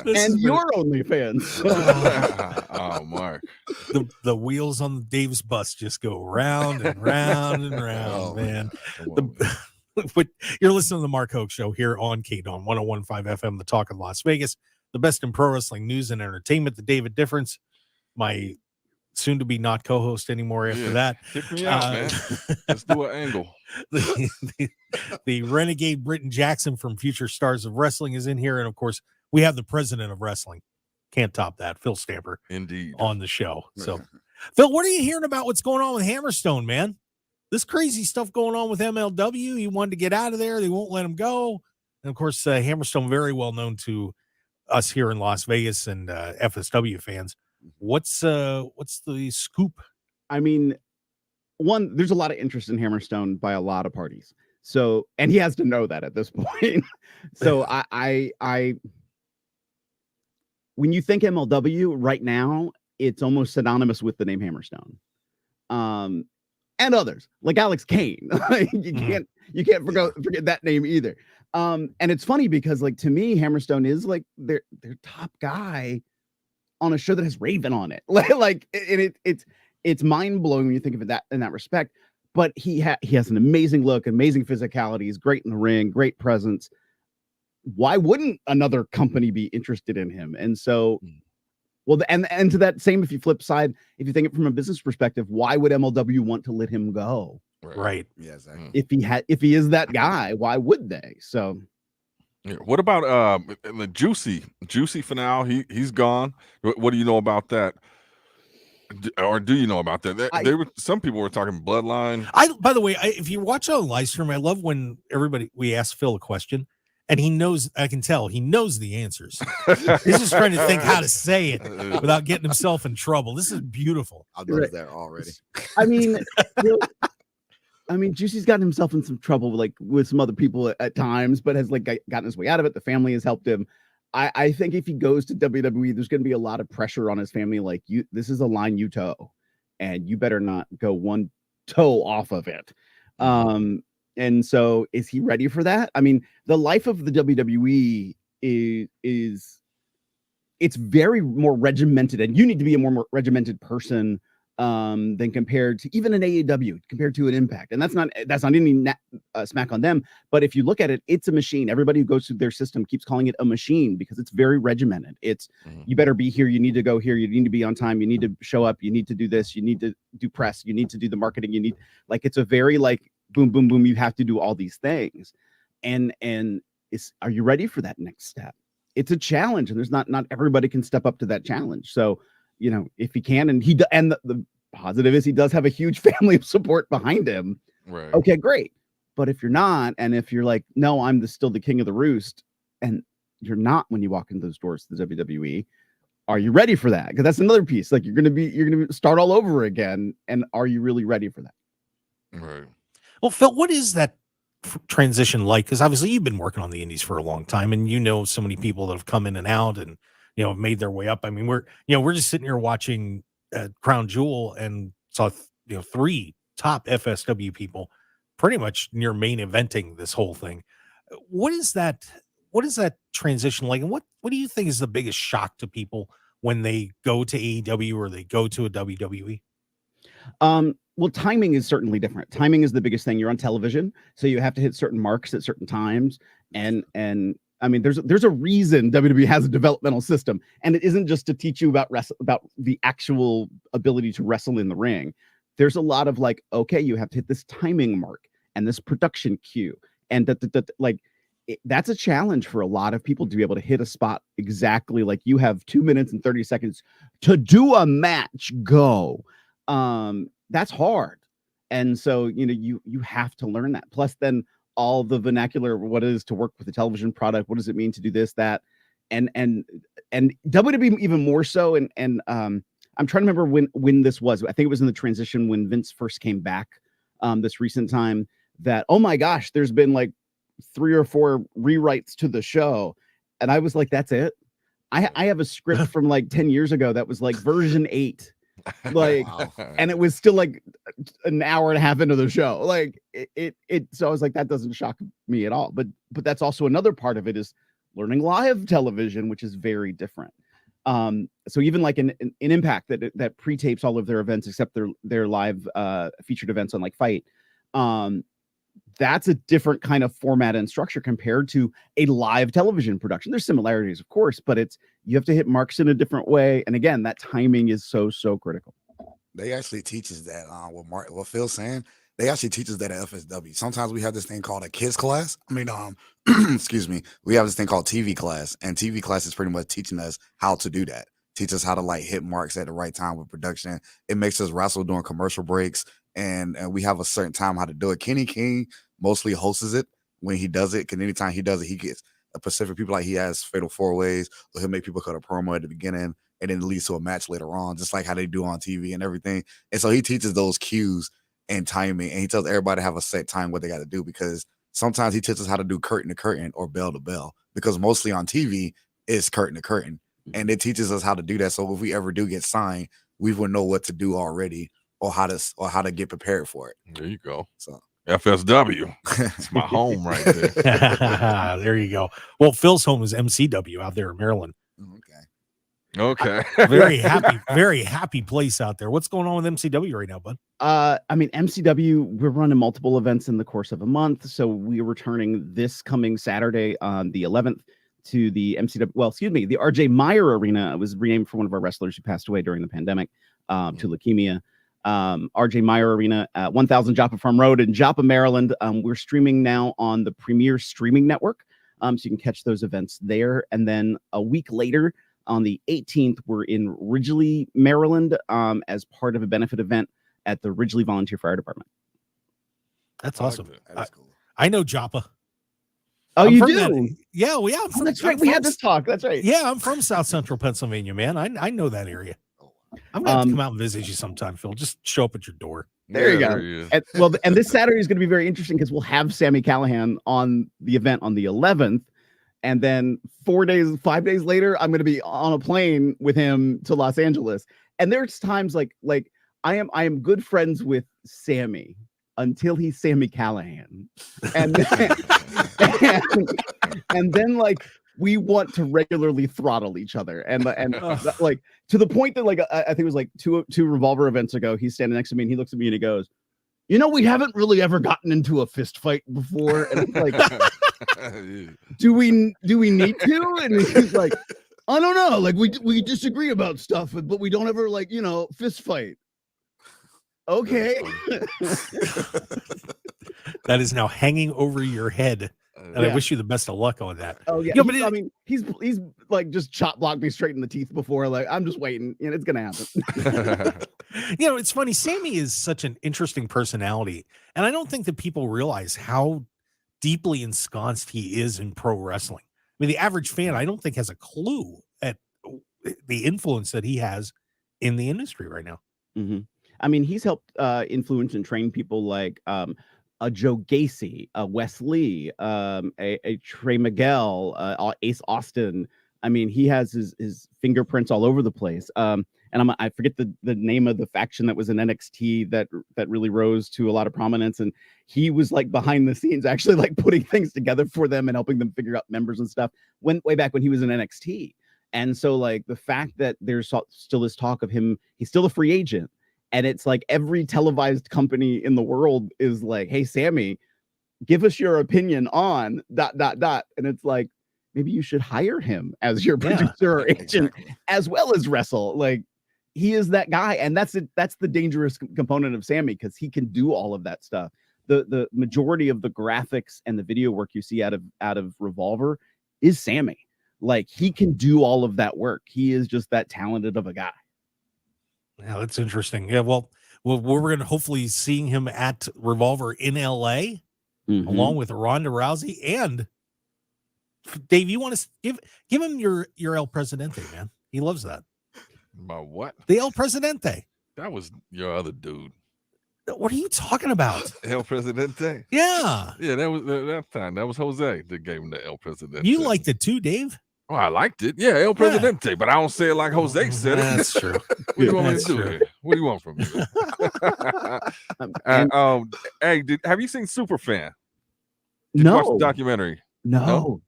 and your OnlyFans. Oh, Mark. The wheels on the Davis bus just go round and round and round, man. You're listening to the Mark Hoke Show here on KDAWN 1015 FM, the talk of Las Vegas. The best in pro wrestling news and entertainment. The David Difference, my soon-to-be not co-host anymore after that. Kick me out, man. Let's do an angle. The Renegade Britton Jackson from Future Stars of Wrestling is in here. And, of course, we have the president of wrestling. Can't top that. Phil Stamper. Indeed. On the show. So, Phil, what are you hearing about what's going on with Hammerstone, man? This crazy stuff going on with MLW. He wanted to get out of there. They won't let him go. And, of course, Hammerstone, very well known to us here in Las Vegas and FSW fans. What's the scoop? I mean, one, there's a lot of interest in Hammerstone by a lot of parties. So, and he has to know that at this point. So I when you think MLW right now, it's almost synonymous with the name Hammerstone. And others like Alex Kane. You can't forget that name either. And it's funny because, like, to me, Hammerstone is like their top guy on a show that has Raven on it. It's mind blowing when you think of it in that respect. but he has an amazing look, amazing physicality. He's great in the ring, great presence. Why wouldn't another company be interested in him? And so, well, and to that same, if you flip side, if you think it from a business perspective, why would MLW want to let him go? Right. Yeah, exactly. If he is that guy, why would they? So, yeah. What about the Juicy for now? He's gone. What do you know about that? Or do you know about that? Some people were talking Bloodline. By the way, if you watch on Livestream, I love when we ask Phil a question and he knows. I can tell he knows the answers. He's just trying to think how to say it without getting himself in trouble. This is beautiful. I've noticed that already. I mean, Juicy's gotten himself in some trouble, like with some other people at times, but has like gotten his way out of it. The family has helped him. I think if he goes to WWE, there's going to be a lot of pressure on his family. Like, this is a line you toe, and you better not go one toe off of it. And so, is he ready for that? I mean, the life of the WWE is it's very more regimented, and you need to be a more regimented person than compared to even an AEW, compared to an Impact. And that's not any smack on them, but if you look at it, it's a machine. Everybody who goes through their system keeps calling it a machine because it's very regimented. It's you better be here, you need to go here, you need to be on time, you need to show up, you need to do this, you need to do press, you need to do the marketing, you need, like, it's a very like boom boom boom, you have to do all these things. And are you ready for that next step? It's a challenge, and there's not everybody can step up to that challenge. So, you know, if he can, and the positive is he does have a huge family of support behind him. Right. Okay, great. But if you're not, and if you're like, no, I'm still the king of the roost, and you're not when you walk into those doors to the WWE, are you ready for that? Because that's another piece. Like, you're gonna start all over again, and are you really ready for that? Right. Well, Phil, what is that transition like? Because obviously you've been working on the indies for a long time, and you know so many people that have come in and out, and have made their way up. I mean, we're just sitting here watching Crown Jewel and saw 3 top FSW people pretty much near main eventing this whole thing. What is that transition like, and what do you think is the biggest shock to people when they go to AEW or they go to a WWE? Well, timing is certainly different. Timing is the biggest thing. You're on television, so you have to hit certain marks at certain times, and I mean, there's a reason WWE has a developmental system, and it isn't just to teach you about the actual ability to wrestle in the ring. There's a lot of like, okay, you have to hit this timing mark and this production cue, and that's a challenge for a lot of people to be able to hit a spot exactly. Like, you have 2 minutes and 30 seconds to do a match. Go. That's hard, and so you have to learn that. Plus, then all the vernacular, what it is to work with a television product, what does it mean to do this, that, and WWE even more so. And I'm trying to remember when this was. I think it was in the transition when Vince first came back, this recent time, that, oh my gosh, there's been like 3 or 4 rewrites to the show, and I was like, that's it. I have a script from like 10 years ago that was like version 8. Like, wow. And it was still like an hour and a half into the show. Like so I was like, that doesn't shock me at all. But that's also another part of it, is learning live television, which is very different. So even like in Impact that pre-tapes all of their events except their live featured events on like Fight. That's a different kind of format and structure compared to a live television production. There's similarities, of course, but you have to hit marks in a different way. And again, that timing is so critical. They actually teach us that, what Phil's saying, they actually teach us that at FSW. Sometimes we have this thing called a kids class. I mean, excuse me. We have this thing called TV class, and TV class is pretty much teaching us how to do that. Teach us how to like hit marks at the right time with production. It makes us wrestle during commercial breaks, and we have a certain time how to do it. Kenny King mostly hosts it when he does it, because anytime he does it, he gets a Pacific people, like he has fatal 4-ways, or he'll make people cut a promo at the beginning, and then it leads to a match later on, just like how they do on TV and everything. And so he teaches those cues and timing, and he tells everybody to have a set time what they got to do, because sometimes he teaches how to do curtain to curtain or bell to bell, because mostly on TV it's curtain to curtain, and it teaches us how to do that. So if we ever do get signed, we will know what to do already, or how to get prepared for it. There you go. So FSW, it's my home right there. There you go. Well, Phil's home is MCW out there in Maryland. Okay. Okay. very happy place out there. What's going on with MCW right now, bud? I mean, MCW, we're running multiple events in the course of a month. So we're returning this coming Saturday on the 11th to the MCW, the RJ Meyer Arena. It was renamed for one of our wrestlers who passed away during the pandemic to leukemia. RJ Meyer Arena at 1000 Joppa Farm Road in Joppa, Maryland. We're streaming now on the Premier Streaming Network. So you can catch those events there. And then a week later, on the 18th, we're in Ridgely, Maryland, as part of a benefit event at the Ridgely Volunteer Fire Department. That's awesome. That's cool. I know Joppa. Oh, you do? Yeah. That's right. We had this talk. That's right. Yeah, I'm from South Central Pennsylvania, man. I know that area. I'm going to have to come out and visit you sometime, Phil. Just show up at your door. There you go. And this Saturday is going to be very interesting because we'll have Sami Callihan on the event on the 11th. And then 5 days later, I'm going to be on a plane with him to Los Angeles. And there's times like I am good friends with Sami until he's Sami Callihan. And then like we want to regularly throttle each other. And like to the point that like I think it was like two Revolver events ago, he's standing next to me and he looks at me and he goes, we haven't really ever gotten into a fist fight before. And it's like, do we need to? And he's like, I don't know. Like we disagree about stuff, but we don't ever like, fist fight. Okay. That is now hanging over your head. And I wish you the best of luck on that. Oh yeah. I mean, he's like just chop blocked me straight in the teeth before. Like I'm just waiting. It's gonna happen. It's funny. Sami is such an interesting personality, and I don't think that people realize how deeply ensconced he is in pro wrestling. I mean, the average fan, I don't think, has a clue at the influence that he has in the industry right now. Mm-hmm. I mean, he's helped influence and train people like a Joe Gacy, a Wes Lee, a Trey Miguel, Ace Austin. I mean, he has his fingerprints all over the place. And I forget the name of the faction that was in NXT that really rose to a lot of prominence. And he was like behind the scenes, actually like putting things together for them and helping them figure out members and stuff way back when he was in NXT. And so like the fact that there's still this talk of him, he's still a free agent. And it's like every televised company in the world is like, hey, Sami, give us your opinion on ... And it's like, maybe you should hire him as your producer or agent as well as wrestle. Like he is that guy. And that's the dangerous component of Sami, because he can do all of that stuff. The majority of the graphics and the video work you see out of Revolver is Sami. Like he can do all of that work. He is just that talented of a guy. Yeah, that's interesting. Yeah, well, we're going to hopefully seeing him at Revolver in LA, along with Ronda Rousey. And Dave, you want to give him your El Presidente, man? He loves that. My what? The El Presidente. That was your other dude. What are you talking about? El Presidente. Yeah. Yeah, that was that time. That was Jose that gave him the El Presidente. You liked it too, Dave. Oh, I liked it. Yeah, El Presidente, but I don't say it like Jose said it. That's true. What do you want me to do here? What do you want from me? Hey, have you seen Superfan? Did you watch the documentary? No.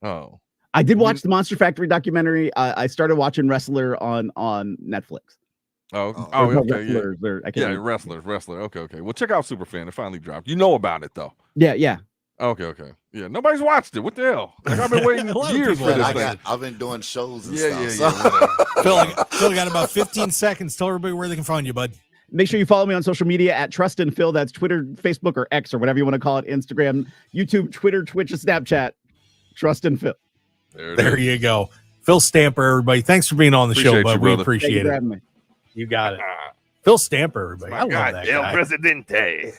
Oh. I did watch the Monster Factory documentary. I started watching Wrestler on Netflix. Okay. Wrestler. Okay. Well, check out Superfan. It finally dropped. You know about it, though. Yeah. Okay. Yeah, nobody's watched it. What the hell? Like I've been waiting years for this thing. I've been doing shows and stuff. Phil got about 15 seconds. Tell everybody where they can find you, bud. Make sure you follow me on social media at Trust and Phil. That's Twitter, Facebook, or X, or whatever you want to call it. Instagram, YouTube, Twitter, Twitch, and Snapchat. Trust and Phil. There you go. Phil Stamper, everybody. Thanks for being on the show, bud. We appreciate it. You got it. Phil Stamper, everybody. I love that guy. El Presidente.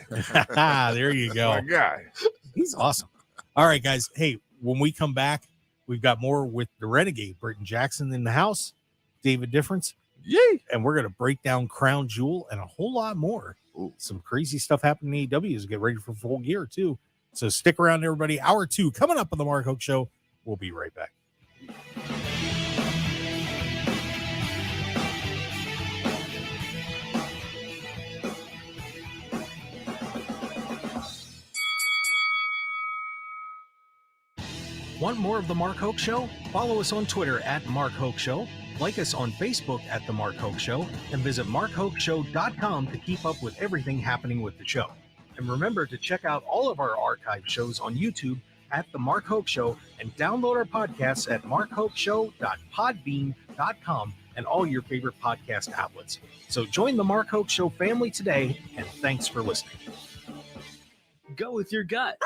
There you go. My guy. He's awesome. All right, guys. Hey, when we come back, we've got more with the Renegade, Britton Jackson in the house, David Difference. Yay. And we're going to break down Crown Jewel and a whole lot more. Some crazy stuff happening in AEW as we get ready for full gear, too. So stick around, everybody. Hour 2 coming up on the Mark Hoke Show. We'll be right back. Want more of the Mark Hoke Show? Follow us on Twitter at Mark Hoke Show. Like us on Facebook at The Mark Hoke Show and visit markhokeshow.com to keep up with everything happening with the show. And remember to check out all of our archive shows on YouTube at The Mark Hoke Show and download our podcasts at markhokeshow.podbean.com and all your favorite podcast outlets. So join the Mark Hoke Show family today, and thanks for listening. Go with your gut.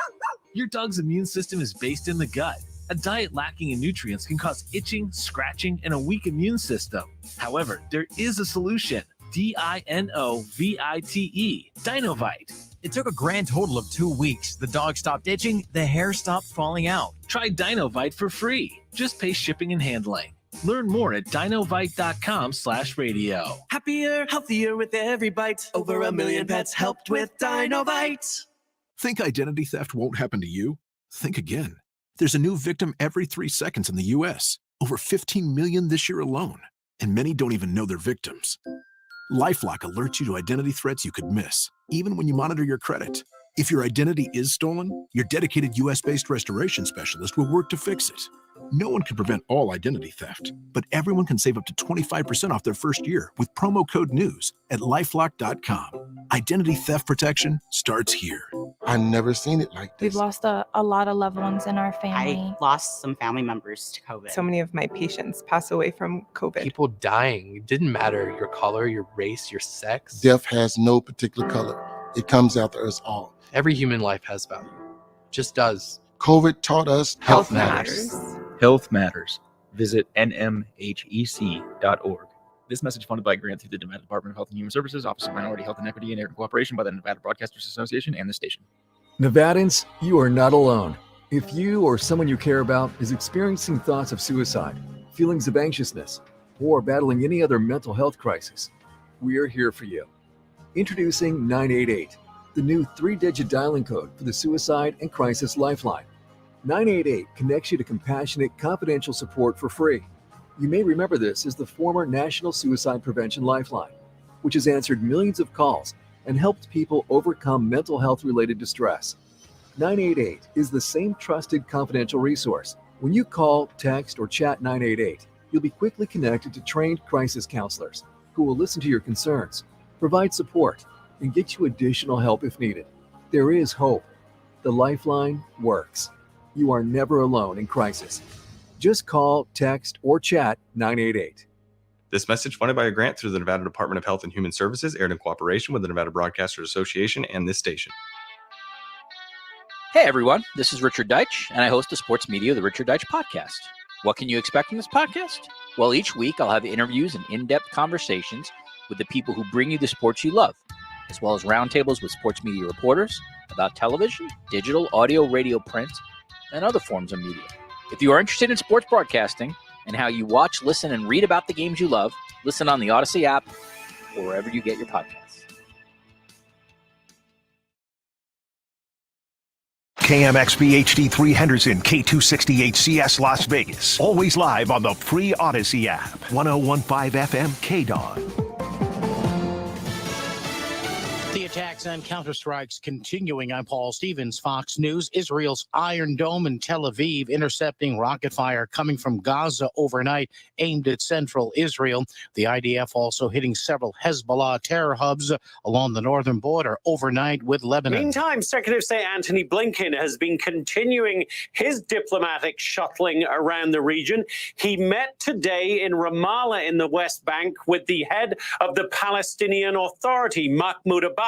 Your dog's immune system is based in the gut. A diet lacking in nutrients can cause itching, scratching, and a weak immune system. However, there is a solution. DINOVITE, Dinovite. It took a grand total of 2 weeks. The dog stopped itching, the hair stopped falling out. Try Dinovite for free. Just pay shipping and handling. Learn more at dinovite.com/radio. Happier, healthier with every bite. Over 1 million pets helped with Dinovite. Think identity theft won't happen to you? Think again. There's a new victim every 3 seconds in the U.S., over 15 million this year alone, and many don't even know they're victims. LifeLock alerts you to identity threats you could miss, even when you monitor your credit. If your identity is stolen, your dedicated U.S.-based restoration specialist will work to fix it. No one can prevent all identity theft, but everyone can save up to 25% off their first year with promo code NEWS at LifeLock.com. Identity theft protection starts here. I've never seen it like this. We've lost a lot of loved ones in our family. I lost some family members to COVID. So many of my patients pass away from COVID. People dying. It didn't matter your color, your race, your sex. Death has no particular color. It comes after us all. Every human life has value. Just does. COVID taught us health matters. Health matters. Visit nmhec.org. This message funded by a grant through the Nevada Department of Health and Human Services, Office of Minority Health and Equity, and in cooperation by the Nevada Broadcasters Association and the station. Nevadans, you are not alone. If you or someone you care about is experiencing thoughts of suicide, feelings of anxiousness, or battling any other mental health crisis, we are here for you. Introducing 988, the new 3-digit dialing code for the Suicide and Crisis Lifeline. 988 connects you to compassionate, confidential support for free. You may remember this as the former National Suicide Prevention Lifeline, which has answered millions of calls and helped people overcome mental health-related distress. 988 is the same trusted, confidential resource. When you call, text, or chat 988, you'll be quickly connected to trained crisis counselors who will listen to your concerns, provide support, and get you additional help if needed. There is hope. The Lifeline works. You are never alone in crisis. Just call, text, or chat 988. This message funded by a grant through the Nevada Department of Health and Human Services, aired in cooperation with the Nevada Broadcasters Association and this station. Hey everyone, this is Richard Deitch, and I host the sports media, the Richard Deitch Podcast. What can you expect from this podcast? Well, each week I'll have interviews and in-depth conversations with the people who bring you the sports you love, as well as roundtables with sports media reporters about television, digital, audio, radio, print, and other forms of media. If you are interested in sports broadcasting and how you watch, listen, and read about the games you love, listen on the Odyssey app or wherever you get your podcasts. KMXB HD3 Henderson, K260HCS Las Vegas. Always live on the free Odyssey app. 1015 FM KDAWN. The attacks and counterstrikes continuing. I'm Paul Stevens, Fox News. Israel's Iron Dome in Tel Aviv intercepting rocket fire coming from Gaza overnight, aimed at central Israel. The IDF also hitting several Hezbollah terror hubs along the northern border overnight with Lebanon. Meantime, Secretary of State Antony Blinken has been continuing his diplomatic shuttling around the region. He met today in Ramallah in the West Bank with the head of the Palestinian Authority, Mahmoud Abbas.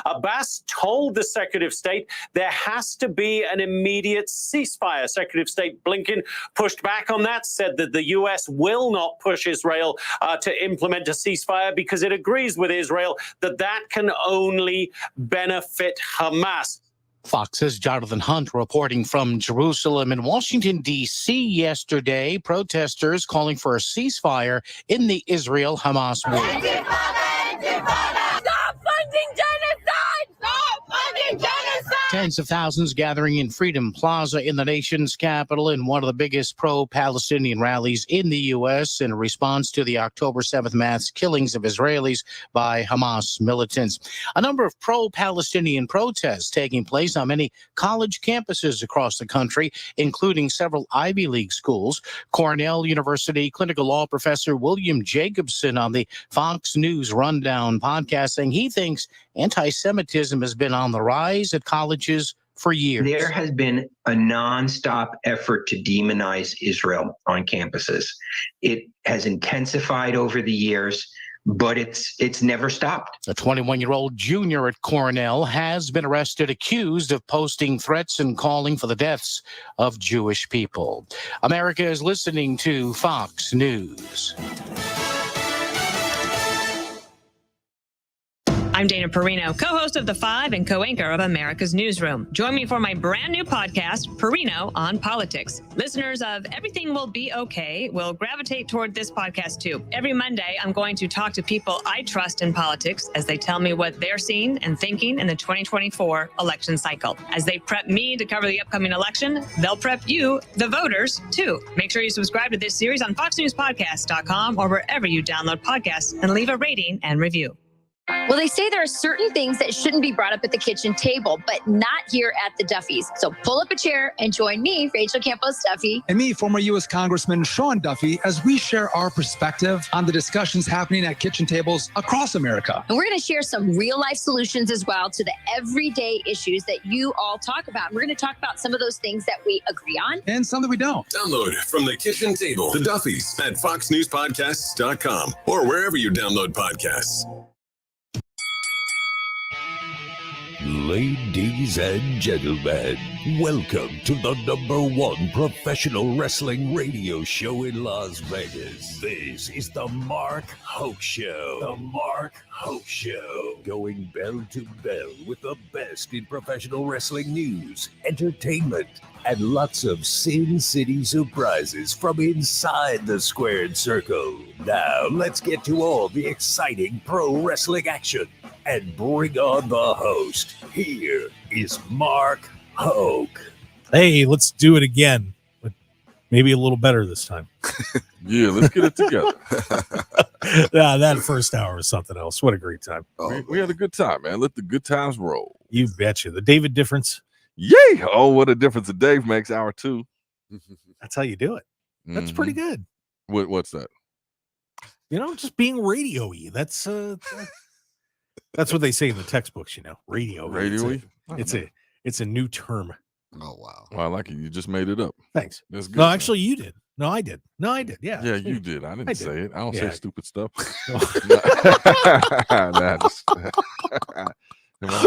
Abbas told the Secretary of State there has to be an immediate ceasefire. Secretary of State Blinken pushed back on that, said that the U.S. will not push Israel to implement a ceasefire because it agrees with Israel that that can only benefit Hamas. Fox's Jonathan Hunt reporting from Jerusalem. In Washington, D.C. yesterday, protesters calling for a ceasefire in the Israel-Hamas war. Stop funding genocide! Stop funding genocide! Tens of thousands gathering in Freedom Plaza in the nation's capital in one of the biggest pro-Palestinian rallies in the U.S. in response to the October 7th mass killings of Israelis by Hamas militants. A number of pro-Palestinian protests taking place on many college campuses across the country, including several Ivy League schools. Cornell University clinical law professor William Jacobson on the Fox News Rundown podcast saying he thinks anti-Semitism has been on the rise at colleges for years. There has been a nonstop effort to demonize Israel on campuses. It has intensified over the years, but it's never stopped. A 21-year-old junior at Cornell has been arrested accused of posting threats and calling for the deaths of Jewish people. America is listening to Fox News. I'm Dana Perino, co-host of The Five and co-anchor of America's Newsroom. Join me for my brand new podcast, Perino on Politics. Listeners of Everything Will Be Okay will gravitate toward this podcast too. Every Monday, I'm going to talk to people I trust in politics as they tell me what they're seeing and thinking in the 2024 election cycle. As they prep me to cover the upcoming election, they'll prep you, the voters, too. Make sure you subscribe to this series on foxnewspodcast.com or wherever you download podcasts and leave a rating and review. Well, they say there are certain things that shouldn't be brought up at the kitchen table, but not here at the Duffys. So pull up a chair and join me, Rachel Campos Duffy. And me, former U.S. Congressman Sean Duffy, as we share our perspective on the discussions happening at kitchen tables across America. And we're going to share some real-life solutions as well to the everyday issues that you all talk about. And we're going to talk about some of those things that we agree on. And some that we don't. Download from the kitchen table, the Duffys at foxnewspodcasts.com or wherever you download podcasts. Ladies and gentlemen, welcome to the #1 professional wrestling radio show in Las Vegas. This is the Mark Hoke Show. The Mark Hoke Show. Going bell to bell with the best in professional wrestling news, entertainment, and lots of Sin City surprises from inside the squared circle. Now, let's get to all the exciting pro wrestling action and bring on the host. Here is Mark Hoke. Hey, let's do it again, but maybe a little better this time. Yeah, let's get it together. Yeah, that first hour was something else. What a great time. We had a good time, man. Let the good times roll. You betcha. The David difference. Yay! Oh, what a difference a Dave makes. Hour 2. That's how you do it. That's pretty good. What's that? You know, just being radio-y. That's what they say in the textbooks, you know. Radio. Radio-y? It's a new term. Oh, wow. Well, I like it. You just made it up. Thanks. That's good. No, actually, you did. No, I did. Yeah. Yeah, you did. I didn't say it. I don't say stupid stuff. My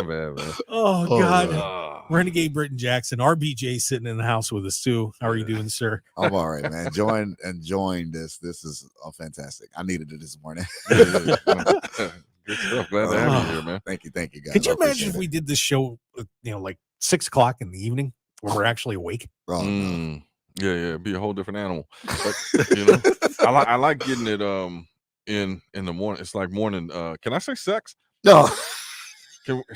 bad, man. Oh, God. Renegade Britton Jackson. RBJ sitting in the house with us, too. How are you doing, sir? I'm all right, man. Enjoying this. This is fantastic. I needed it this morning. Good stuff. Glad to have you here, man. Thank you, guys. Could you imagine if we did this show, like 6 o'clock in the evening when we're actually awake? Yeah, it'd be a whole different animal. But I like getting it in the morning. It's like morning. Can I say sex? No. It's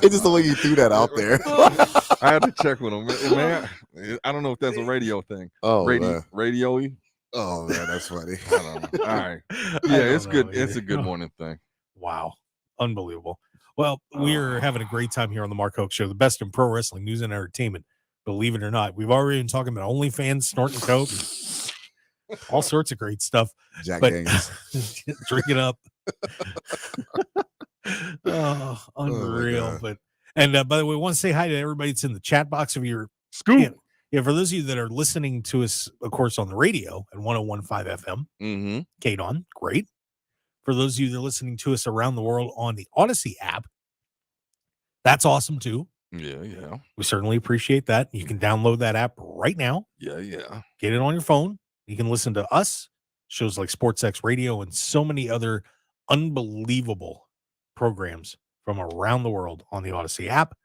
just the way you threw that out there. I had to check with him, man. I don't know if that's a radio thing. Oh, radio-y. Oh man, that's funny. I don't know. All right. Yeah, it's good. It's a good morning thing. Wow. Unbelievable. Well, we're having a great time here on the Mark Hoke Show, the best in pro wrestling news and entertainment. Believe it or not, we've already been talking about OnlyFans, snorting coke, all sorts of great stuff. Jack Daniels. Drink it up. Oh, unreal. And by the way, I want to say hi to everybody that's in the chat box of your scoop. Yeah, for those of you that are listening to us, of course, on the radio at 101.5 FM, KDAWN, great. For those of you that are listening to us around the world on the Odyssey app, that's awesome too. Yeah. We certainly appreciate that. You can download that app right now. Yeah. Get it on your phone. You can listen to us, shows like Sports X Radio, and so many other unbelievable programs from around the world on the Odyssey app.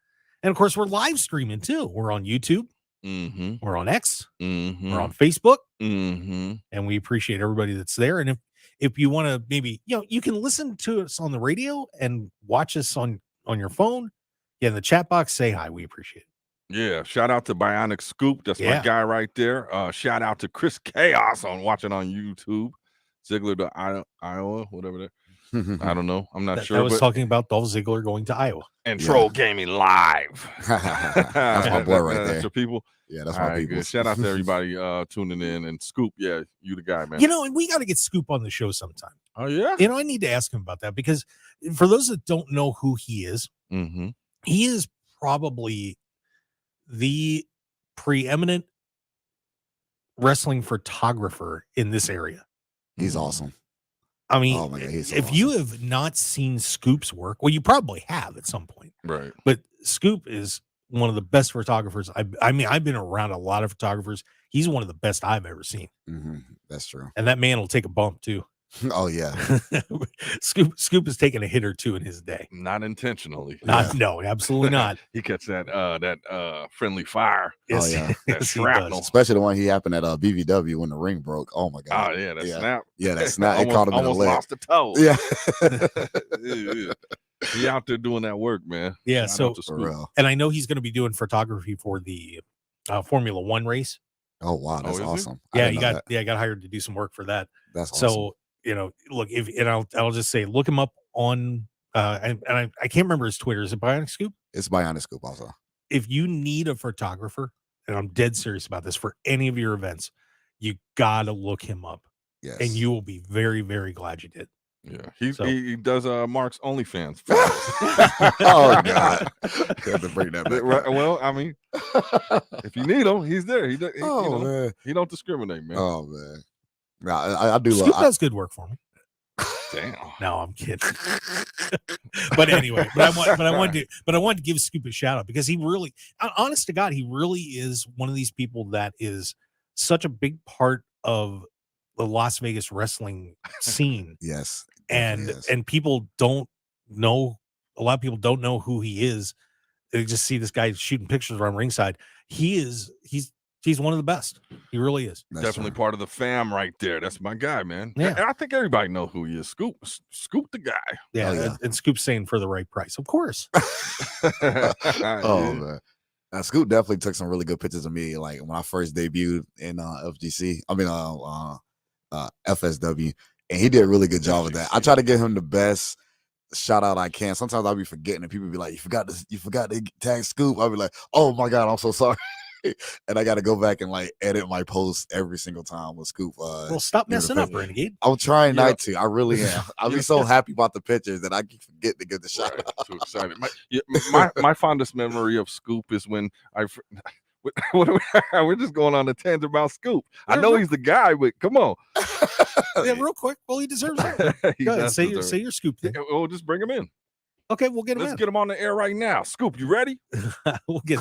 And of course, we're live streaming too. We're on YouTube. We're on X. We're on Facebook. And we appreciate everybody that's there. And if you want to maybe, you can listen to us on the radio and watch us on your phone. Yeah, in the chat box, say hi. We appreciate it. Yeah, shout out to Bionic Scoop. That's my guy right there. Shout out to Chris Chaos watching on YouTube. Ziggler to Iowa, whatever that. I don't know. I'm not sure. I was talking about Dolph Ziggler going to Iowa. And Troll Gaming Live. That's my boy right there. That's your people. Yeah, that's my people. Good. Shout out to everybody tuning in. And Scoop, yeah, you the guy, man. And we got to get Scoop on the show sometime. Oh yeah. I need to ask him about that, because for those that don't know who he is, he is probably the preeminent wrestling photographer in this area. He's awesome. I mean, oh my God, he's so if awesome. you have not seen Scoop's work, well, you probably have at some point. Right. But Scoop is one of the best photographers. I've been around a lot of photographers. He's one of the best I've ever seen. That's true. And that man will take a bump too. Oh yeah. Scoop has taken a hit or two in his day. Not intentionally. No, absolutely not. He catch that friendly fire. Oh yeah. That shrapnel. Especially the one he happened at BVW when the ring broke. Oh my God. Oh yeah, that snap. Yeah, that snap. It caught him in the leg. Lost the toe. Yeah. He out there doing that work, man. Yeah. Shout So, out to Scoop. and I know he's going to be doing photography for the Formula One race. Oh wow, that's awesome. Yeah, he got hired to do some work for that. That's awesome. So look, I'll just say, look him up on and I can't remember his Twitter. Is it Bionic Scoop? It's Bionic Scoop also. If you need a photographer, and I'm dead serious about this, for any of your events, you gotta look him up. Yes. And you will be very, very glad you did. Yeah, he does Mark's OnlyFans. Oh God, you have to bring that back. Right, well, I mean, if you need him, he's there. Man, he don't discriminate, man. Oh man, no, I do. Scoop does good work for me. Damn. No, I'm kidding. But anyway, I wanted to give Scoop a shout out, because he really, honest to God, he really is one of these people that is such a big part of the Las Vegas wrestling scene. Yes. And people don't know, a lot of people don't know who he is. They just see this guy shooting pictures around ringside. He's one of the best. He really is. Definitely part of the fam right there. That's my guy, man. Yeah. And I think everybody know who he is. Scoop the guy. Yeah. And Scoop's saying for the right price. Of course. Oh man. Now, Scoop definitely took some really good pictures of me, like when I first debuted in FSW, and he did a really good job with that. I try to give him the best shout out I can. Sometimes I'll be forgetting, and people be like, you forgot to tag Scoop. I'll be like, oh my God, I'm so sorry. And I got to go back and like edit my posts every single time with Scoop. Well, stop messing up, Renegade. I'm trying not to. I really am. I'll be so happy about the pictures that I keep forgetting to give the shout out. Too excited. My fondest memory of Scoop is when we're just going on a tangent about Scoop. I know he's the guy, but come on. Yeah, real quick. Well, he deserves it. Go ahead, say your Scoop thing. We'll just bring him in. Okay, we'll get him. Let's get him on the air right now. Scoop, you ready? we'll get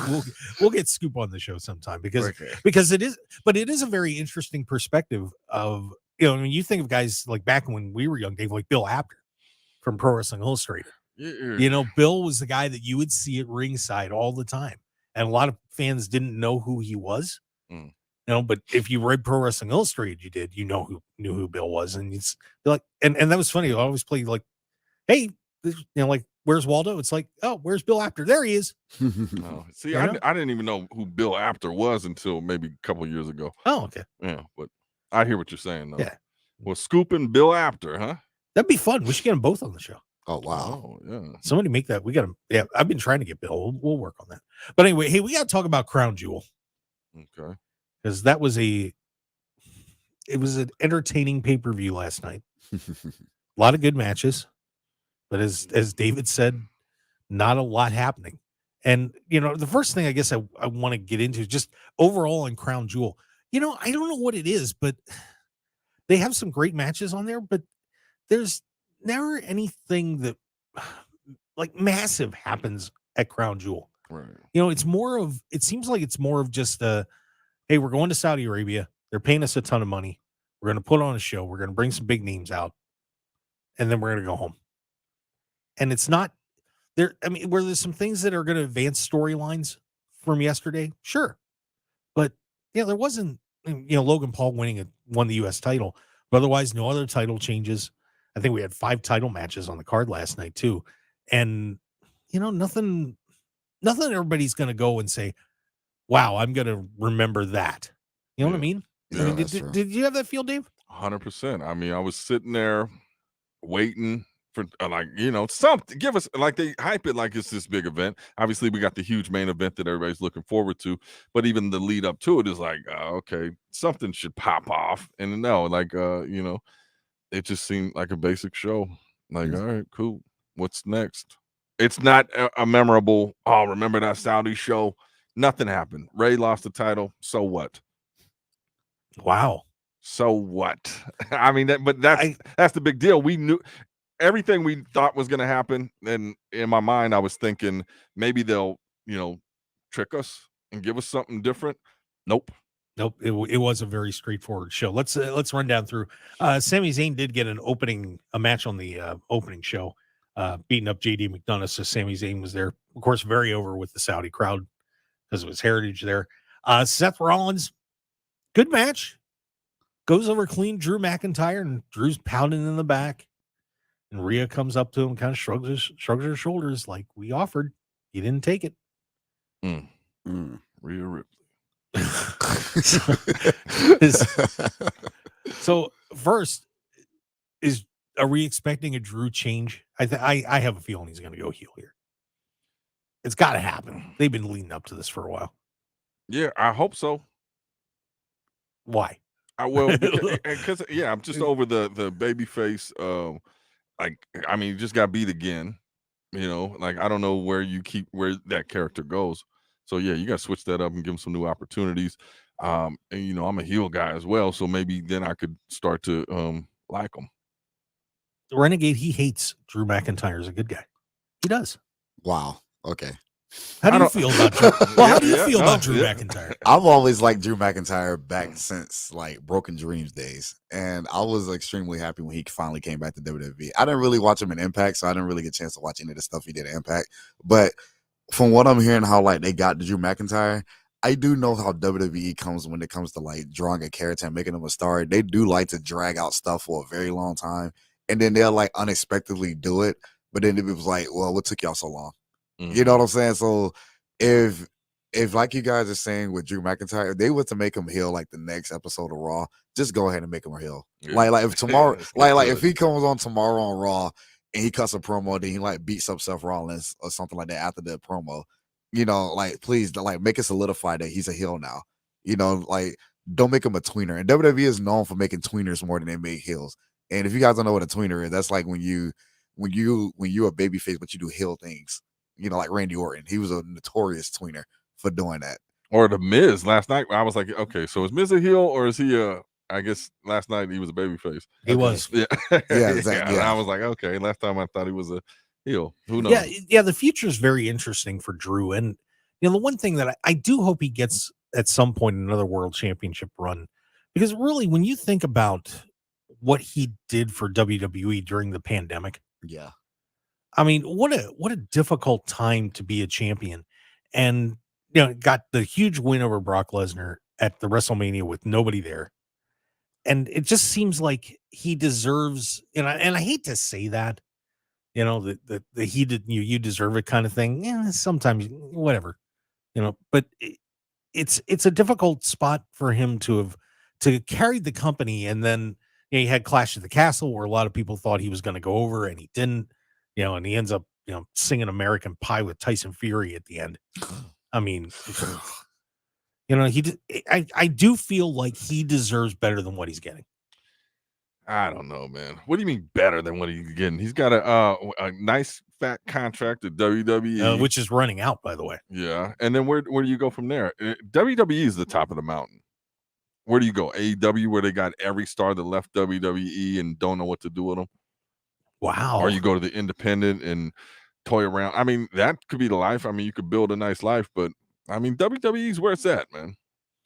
Scoop on the show sometime, because it is a very interesting perspective of, when you think of guys like back when we were young, Dave, like Bill Apter from Pro Wrestling Illustrated. Yeah. Bill was the guy that you would see at ringside all the time, and a lot of fans didn't know who he was. But if you read Pro Wrestling Illustrated, you knew who Bill was, and it's like, and that was funny. I always play like, hey, like, where's Waldo? It's like, oh, where's Bill Apter? There he is. See, I didn't even know who Bill Apter was until maybe a couple years ago. Oh, okay. Yeah, but I hear what you're saying, though. Yeah. Well, Scoop and Bill Apter, huh? That'd be fun. We should get them both on the show. Oh, wow. Oh, yeah. Somebody make that. We got them. Yeah, I've been trying to get Bill. We'll work on that. But anyway, hey, we got to talk about Crown Jewel. Okay. Because it was an entertaining pay-per-view last night. A lot of good matches. But as David said, not a lot happening. And, the first thing I guess I want to get into is just overall on Crown Jewel. I don't know what it is, but they have some great matches on there, but there's never anything that like massive happens at Crown Jewel. Right. It seems like it's more of just hey, we're going to Saudi Arabia. They're paying us a ton of money. We're going to put on a show. We're going to bring some big names out, and then we're going to go home. And it's not there. I mean, were there some things that are going to advance storylines from yesterday? Sure. But there wasn't, Logan Paul won the U.S. title, But otherwise, no other title changes. I think we had 5 title matches on the card last night too. And, nothing everybody's going to go and say, wow, I'm going to remember that. You know what I mean? Yeah, Did you have that feel, Dave? 100%. I mean, I was sitting there waiting for something. Give us, like, they hype it like it's this big event. Obviously, we got the huge main event that everybody's looking forward to, but even the lead up to it is like, okay, something should pop off. And no, it just seemed like a basic show. Like, all right, cool. What's next? It's not a memorable, remember that Saudi show? Nothing happened. Ray lost the title. So what? Wow. So what? I mean, that's the big deal. We knew everything we thought was going to happen. And in my mind, I was thinking maybe they'll, trick us and give us something different. Nope. It was a very straightforward show. Let's run down through. Sami Zayn did get a match on the opening show, beating up JD McDonough. So Sami Zayn was there, of course, very over with the Saudi crowd because of his heritage there. Seth Rollins, good match. Goes over clean Drew McIntyre, and Drew's pounding in the back. And Rhea comes up to him, kind of shrugs her shoulders like, we offered. You didn't take it. Rhea Ripley. So first, are we expecting a Drew change? I have a feeling he's going to go heel here. It's got to happen. They've been leading up to this for a while. Yeah, I hope so. Why? Because I'm just over the baby face. You just got beat again. I don't know where that character goes. So yeah, you got to switch that up and give him some new opportunities. And I'm a heel guy as well, so maybe then I could start to like him. The Renegade, he hates Drew McIntyre as a good guy. He does. Wow. Okay. How do you feel about Drew? Well, how do you feel about Drew McIntyre? I've always liked Drew McIntyre back since like Broken Dreams days, and I was extremely happy when he finally came back to WWE. I didn't really watch him in Impact, so I didn't really get a chance to watch any of the stuff he did at Impact. But from what I'm hearing, how like they got to Drew McIntyre, I do know how WWE comes when it comes to like drawing a character and making him a star. They do like to drag out stuff for a very long time, and then they'll like unexpectedly do it. But then it was like, well, what took y'all so long? You know what I'm saying? So if like you guys are saying with Drew McIntyre, if they were to make him heel like the next episode of Raw, just go ahead and make him a heel. Yeah. Like if tomorrow, like if he comes on tomorrow on Raw and he cuts a promo, then he like beats up Seth Rollins or something like that after the promo, like please like make it solidify that he's a heel now. Like don't make him a tweener. And WWE is known for making tweeners more than they make heels. And if you guys don't know what a tweener is, that's like when you're a babyface but you do heel things. Like Randy Orton, he was a notorious tweener for doing that. Or the Miz last night, I was like, okay, so is Miz a heel or is he I guess last night he was a babyface. He was. Yeah. Exactly. And I was like, okay, last time I thought he was a heel. Who knows? Yeah, the future is very interesting for Drew. And the one thing that I do hope he gets at some point another world championship run. Because really, when you think about what he did for WWE during the pandemic. Yeah. I mean, what a difficult time to be a champion. And, got the huge win over Brock Lesnar at the WrestleMania with nobody there. And it just seems like he deserves, and I hate to say that, the he did, you deserve it kind of thing. Yeah, sometimes, whatever, but it's a difficult spot for him to carry the company. And then he had Clash of the Castle where a lot of people thought he was going to go over and he didn't. And he ends up, singing American Pie with Tyson Fury at the end. I mean, I do feel like he deserves better than what he's getting. I don't know, man. What do you mean better than what he's getting? He's got a nice fat contract at WWE, which is running out, by the way. Yeah, and then where do you go from there? WWE is the top of the mountain. Where do you go? AEW, where they got every star that left WWE and don't know what to do with them. Wow. Or you go to the independent and toy around. I mean, that could be the life. I mean, you could build a nice life, but I mean, WWE is where it's at, man.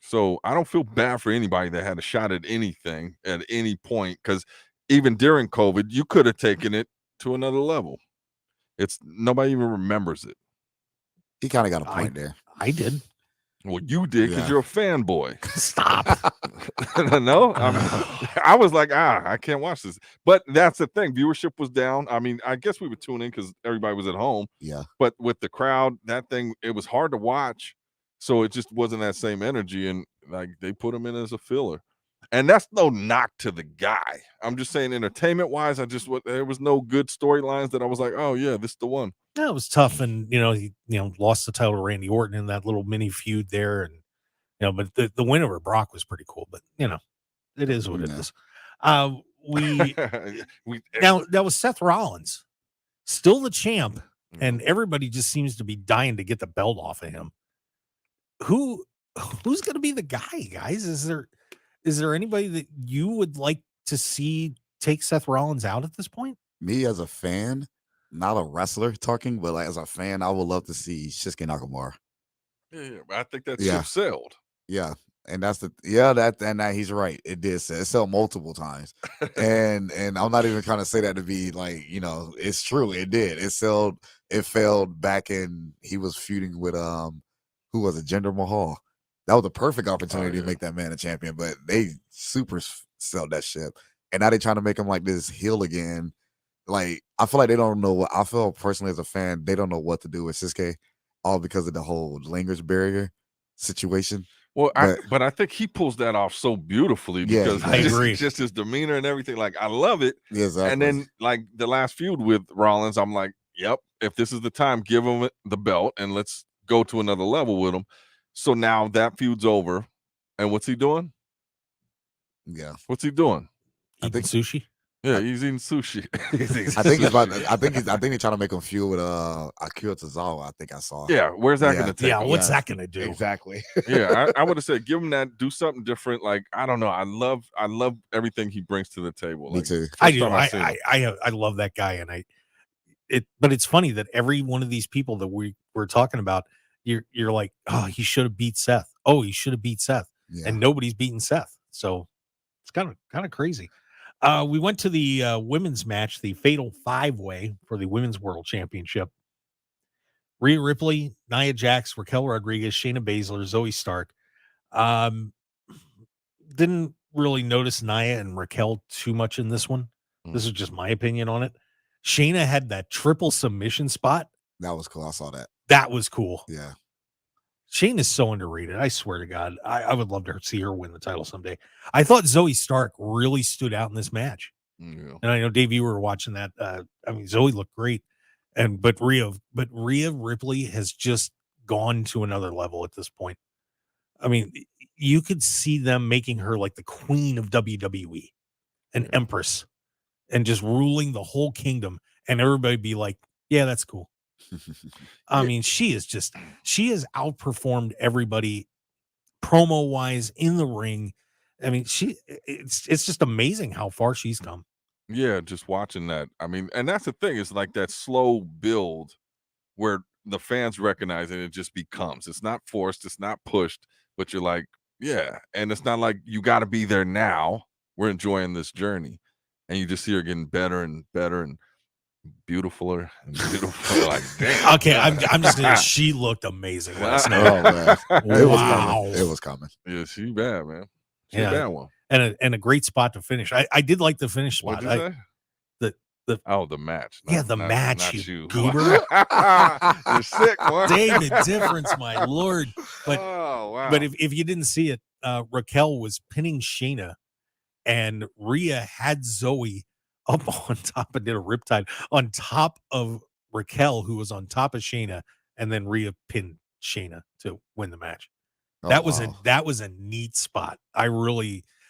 So I don't feel bad for anybody that had a shot at anything at any point, because even during COVID, you could have taken it to another level. It's nobody even remembers it. He kind of got a point there. I did. Well, you did because you're a fanboy. Stop. No, I was like, I can't watch this. But that's the thing. Viewership was down. I mean, I guess we would tune in because everybody was at home. Yeah. But with the crowd, that thing, it was hard to watch. So it just wasn't that same energy. And like they put him in as a filler. And that's no knock to the guy. I'm just saying, entertainment wise, there was no good storylines that I was like, oh yeah, this is the one. Yeah, it was tough, and he lost the title to Randy Orton in that little mini feud there, and but the win over Brock was pretty cool. But it is what it is. Now that was Seth Rollins, still the champ, and everybody just seems to be dying to get the belt off of him. Who's going to be the guy, guys? Is there anybody that you would like to see take Seth Rollins out at this point? Me as a fan, not a wrestler talking, but like as a fan, I would love to see Shinsuke Nakamura. Yeah, I think that ship sailed. Yeah, and that's that he's right. It did sell. It sold multiple times, and I'm not even trying to say that to be like it's true. It did. It sold. It failed back in. He was feuding with who was it? Jinder Mahal. That was a perfect opportunity to make that man a champion, but they super sold that ship. And now they're trying to make him like this heel again. Like, I feel like they don't know what I feel personally as a fan, they don't know what to do with Shinsuke, all because of the whole language barrier situation. Well, but I think he pulls that off so beautifully because I agree. Just his demeanor and everything. Like, I love it. Yeah, exactly. And then like the last feud with Rollins, I'm like, yep, if this is the time, give him the belt and let's go to another level with him. So now that feud's over, and what's he doing? Yeah, what's he doing? Eating sushi. Yeah, he's eating sushi. I think he's about. I think they're trying to make him feud with Akira Tozawa. I think I saw. Yeah, where's that going to take? Yeah, what's that going to do? Exactly. Yeah, I would have said give him that. Do something different. Like I don't know. I love everything he brings to the table. Me too. I do. I love that guy, and But it's funny that every one of these people that we're talking about. You're like, oh, he should have beat Seth. Oh, he should have beat Seth, and nobody's beaten Seth. So it's kind of crazy. We went to the women's match, the Fatal 5-Way for the Women's World Championship. Rhea Ripley, Nia Jax, Raquel Rodriguez, Shayna Baszler, Zoe Stark. Didn't really notice Nia and Raquel too much in this one. This is just my opinion on it. Shayna had that triple submission spot. That was cool. I saw that. That was cool. Yeah. Shane is so underrated. I swear to God. I would love to see her win the title someday. I thought Zoe Stark really stood out in this match. Yeah. And I know, Dave, you were watching that. Zoe looked great. But Rhea Ripley has just gone to another level at this point. I mean, you could see them making her like the queen of WWE, an empress, and just ruling the whole kingdom. And everybody be like, yeah, that's cool. I mean, she has outperformed everybody promo wise in the ring. I mean, it's just amazing how far she's come. Yeah, just watching that. I mean, and that's the thing, is like that slow build where the fans recognize it just becomes. It's not forced, it's not pushed, but you're like, yeah. And it's not like you got to be there now. We're enjoying this journey. And you just see her getting better and better and beautifuler and beautiful. Like, damn. Okay, I'm just gonna. She looked amazing last night. Oh man, Wow. It was coming. Yeah, she bad, man. She Yeah. a bad one. And a great spot to finish. I did like the finish spot. What'd you say? The match. The match, not you you. goober. You're sick, man. David Difference, my lord. But oh, wow. But if you didn't see it, Raquel was pinning Shayna, and Rhea had Zoe up on top and did a riptide on top of Raquel, who was on top of Shayna, and then Rhea pinned Shayna to win the match. That was a neat spot.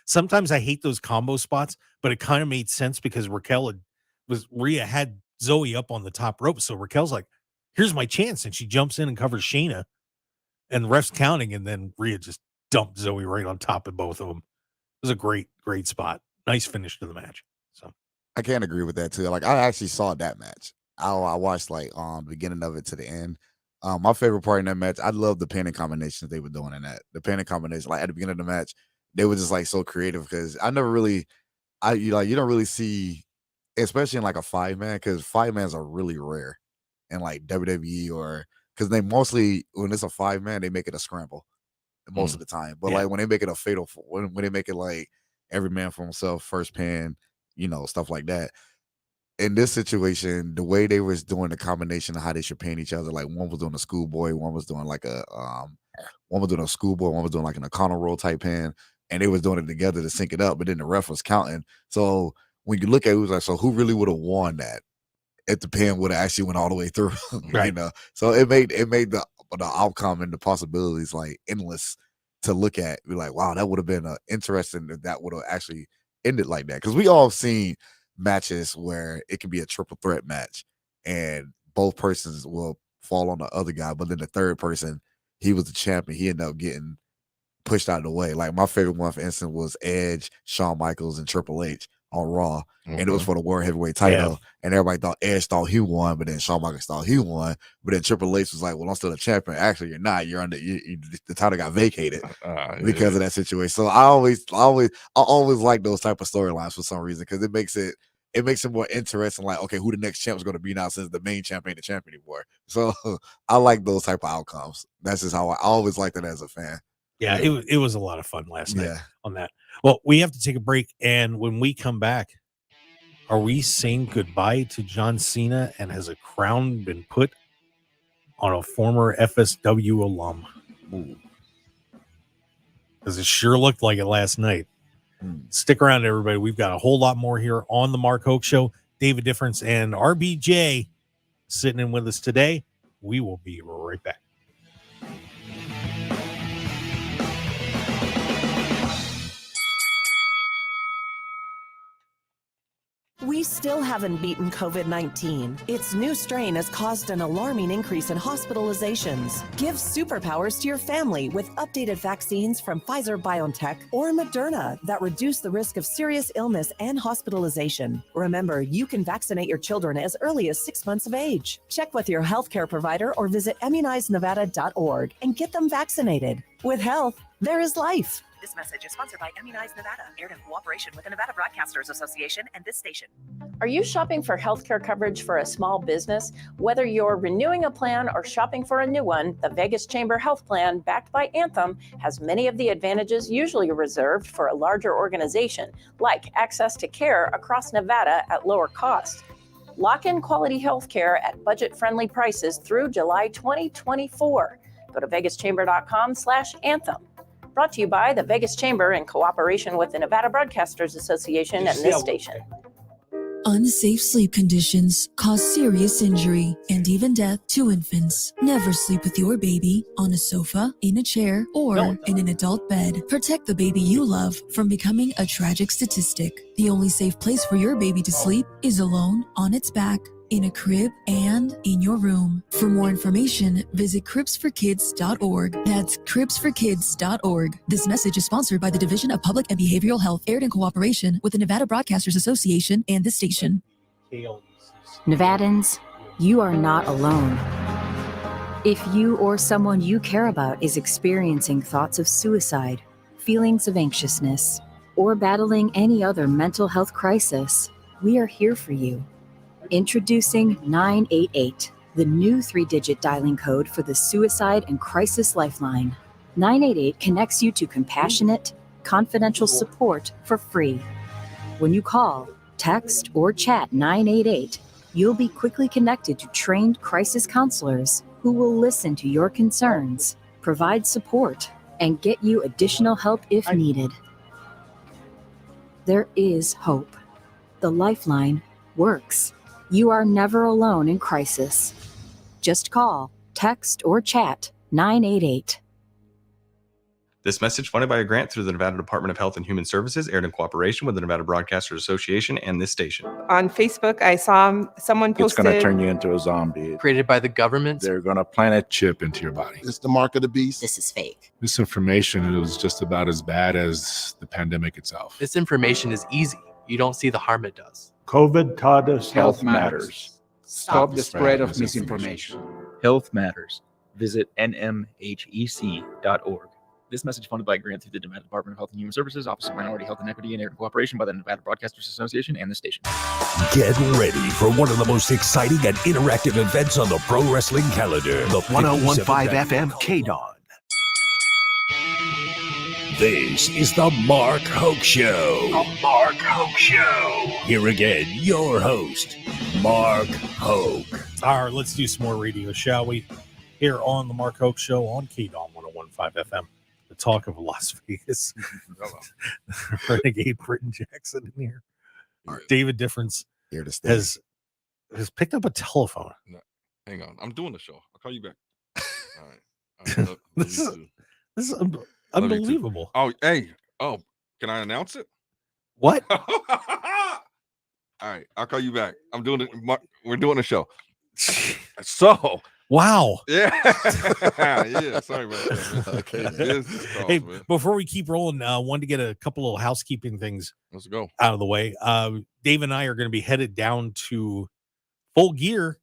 Sometimes I hate those combo spots, but it kind of made sense because Rhea had Zoe up on the top rope. So Raquel's like, here's my chance. And she jumps in and covers Shayna, and the ref's counting. And then Rhea just dumped Zoe right on top of both of them. It was a great, great spot. Nice finish to the match. So I can't agree with that too. Like, I actually saw that match. I watched like the beginning of it to the end. My favorite part in that match, I love the pinning combinations they were doing in that. The pinning combination, like at the beginning of the match, they were just like so creative, because I never really, you don't really see, especially in like a 5-man, because 5-mans are really rare in like WWE, or because they mostly, when it's a 5-man, they make it a scramble. most of the time. But like when they make it a fatal, when they make it like every man for himself, first pan, stuff like that. In this situation, the way they was doing the combination of how they should pan each other, like one was doing a schoolboy, one was doing like one was doing a schoolboy, one was doing like an O'Connell roll type pan, and they was doing it together to sync it up. But then the ref was counting. So when you look at it, it was like, so who really would have won that if the pan would have actually went all the way through? Right. So it made the outcome and the possibilities like endless to look at. Be like, wow, that would have been interesting if that would have actually ended like that. Because we all seen matches where it can be a triple threat match and both persons will fall on the other guy, but then the third person, he was the champion, he ended up getting pushed out of the way. Like my favorite one, for instance, was Edge, Shawn Michaels, and Triple H on Raw, and it was for the World Heavyweight title. And everybody thought Edge thought he won, but then Shawn Michaels thought he won. But then Triple H was like, "Well, I'm still a champion. Actually, you're not. You're under. The title got vacated because of that situation." So I always like those type of storylines for some reason, because it makes it more interesting. Like, okay, who the next champ is going to be now, since the main champ ain't the champ anymore. So I like those type of outcomes. That's just how I always liked it as a fan. Yeah, it was a lot of fun last night on that. Well, we have to take a break, and when we come back, are we saying goodbye to John Cena, and has a crown been put on a former FSW alum? Because it sure looked like it last night. Stick around, everybody. We've got a whole lot more here on the Mark Hoke Show. David Difference and RBJ sitting in with us today. We will be right back. We still haven't beaten COVID-19. Its new strain has caused an alarming increase in hospitalizations. Give superpowers to your family with updated vaccines from Pfizer-BioNTech or Moderna that reduce the risk of serious illness and hospitalization. Remember, you can vaccinate your children as early as 6 months of age. Check with your healthcare provider or visit immunizenevada.org and get them vaccinated. With health, there is life. This message is sponsored by Immunize Nevada, aired in cooperation with the Nevada Broadcasters Association and this station. Are you shopping for healthcare coverage for a small business? Whether you're renewing a plan or shopping for a new one, the Vegas Chamber Health Plan, backed by Anthem, has many of the advantages usually reserved for a larger organization, like access to care across Nevada at lower cost. Lock in quality healthcare at budget-friendly prices through July 2024. Go to vegaschamber.com/anthem. Brought to you by the Vegas Chamber in cooperation with the Nevada Broadcasters Association and this station. Unsafe sleep conditions cause serious injury and even death to infants. Never sleep with your baby on a sofa, in a chair, or in an adult bed. Protect the baby you love from becoming a tragic statistic. The only safe place for your baby to sleep is alone, on its back, in a crib, and in your room. For more information, visit cribsforkids.org. That's cribsforkids.org. This message is sponsored by the Division of Public and Behavioral Health, aired in cooperation with the Nevada Broadcasters Association and this station. Nevadans, you are not alone. If you or someone you care about is experiencing thoughts of suicide, feelings of anxiousness, or battling any other mental health crisis, we are here for you. Introducing 988, the new 3-digit dialing code for the Suicide and Crisis Lifeline. 988 connects you to compassionate, confidential support for free. When you call, text, or chat 988, you'll be quickly connected to trained crisis counselors who will listen to your concerns, provide support, and get you additional help if needed. There is hope. The Lifeline works. You are never alone in crisis. Just call, text, or chat 988. This message funded by a grant through the Nevada Department of Health and Human Services, aired in cooperation with the Nevada Broadcasters Association and this station. On Facebook, I saw someone posted... It's going to turn you into a zombie. Created by the government. They're going to plant a chip into your body. It's the mark of the beast. This is fake. This information is just about as bad as the pandemic itself. This information is easy. You don't see the harm it does. COVID taught us health matters. Stop the spread of misinformation. Health matters. Visit nmhec.org. This message funded by a grant through the Nevada Department of Health and Human Services, Office of Minority Health and Equity, and aired in cooperation by the Nevada Broadcasters Association and the station. Get ready for one of the most exciting and interactive events on the pro wrestling calendar. The 101.5 FM KDAWN. This is the Mark Hoke Show. The Mark Hoke Show. Here again, your host, Mark Hoke. All right, let's do some more radio, shall we? Here on the Mark Hoke Show on KDAWN 101.5 FM. The talk of Las Vegas. Renegade Britton Jackson in here. David Difference here to stay. has picked up a telephone. No, hang on. I'm doing the show. I'll call you back. All right. This is unbelievable. Oh, hey. Oh, can I announce it? What? All right. I'll call you back. I'm doing it. We're doing a show. So. Wow. Yeah. Yeah. Sorry about that. Okay. Hey, before we keep rolling, wanted to get a couple of housekeeping things. Let's go out of the way. Dave and I are going to be headed down to Full Gear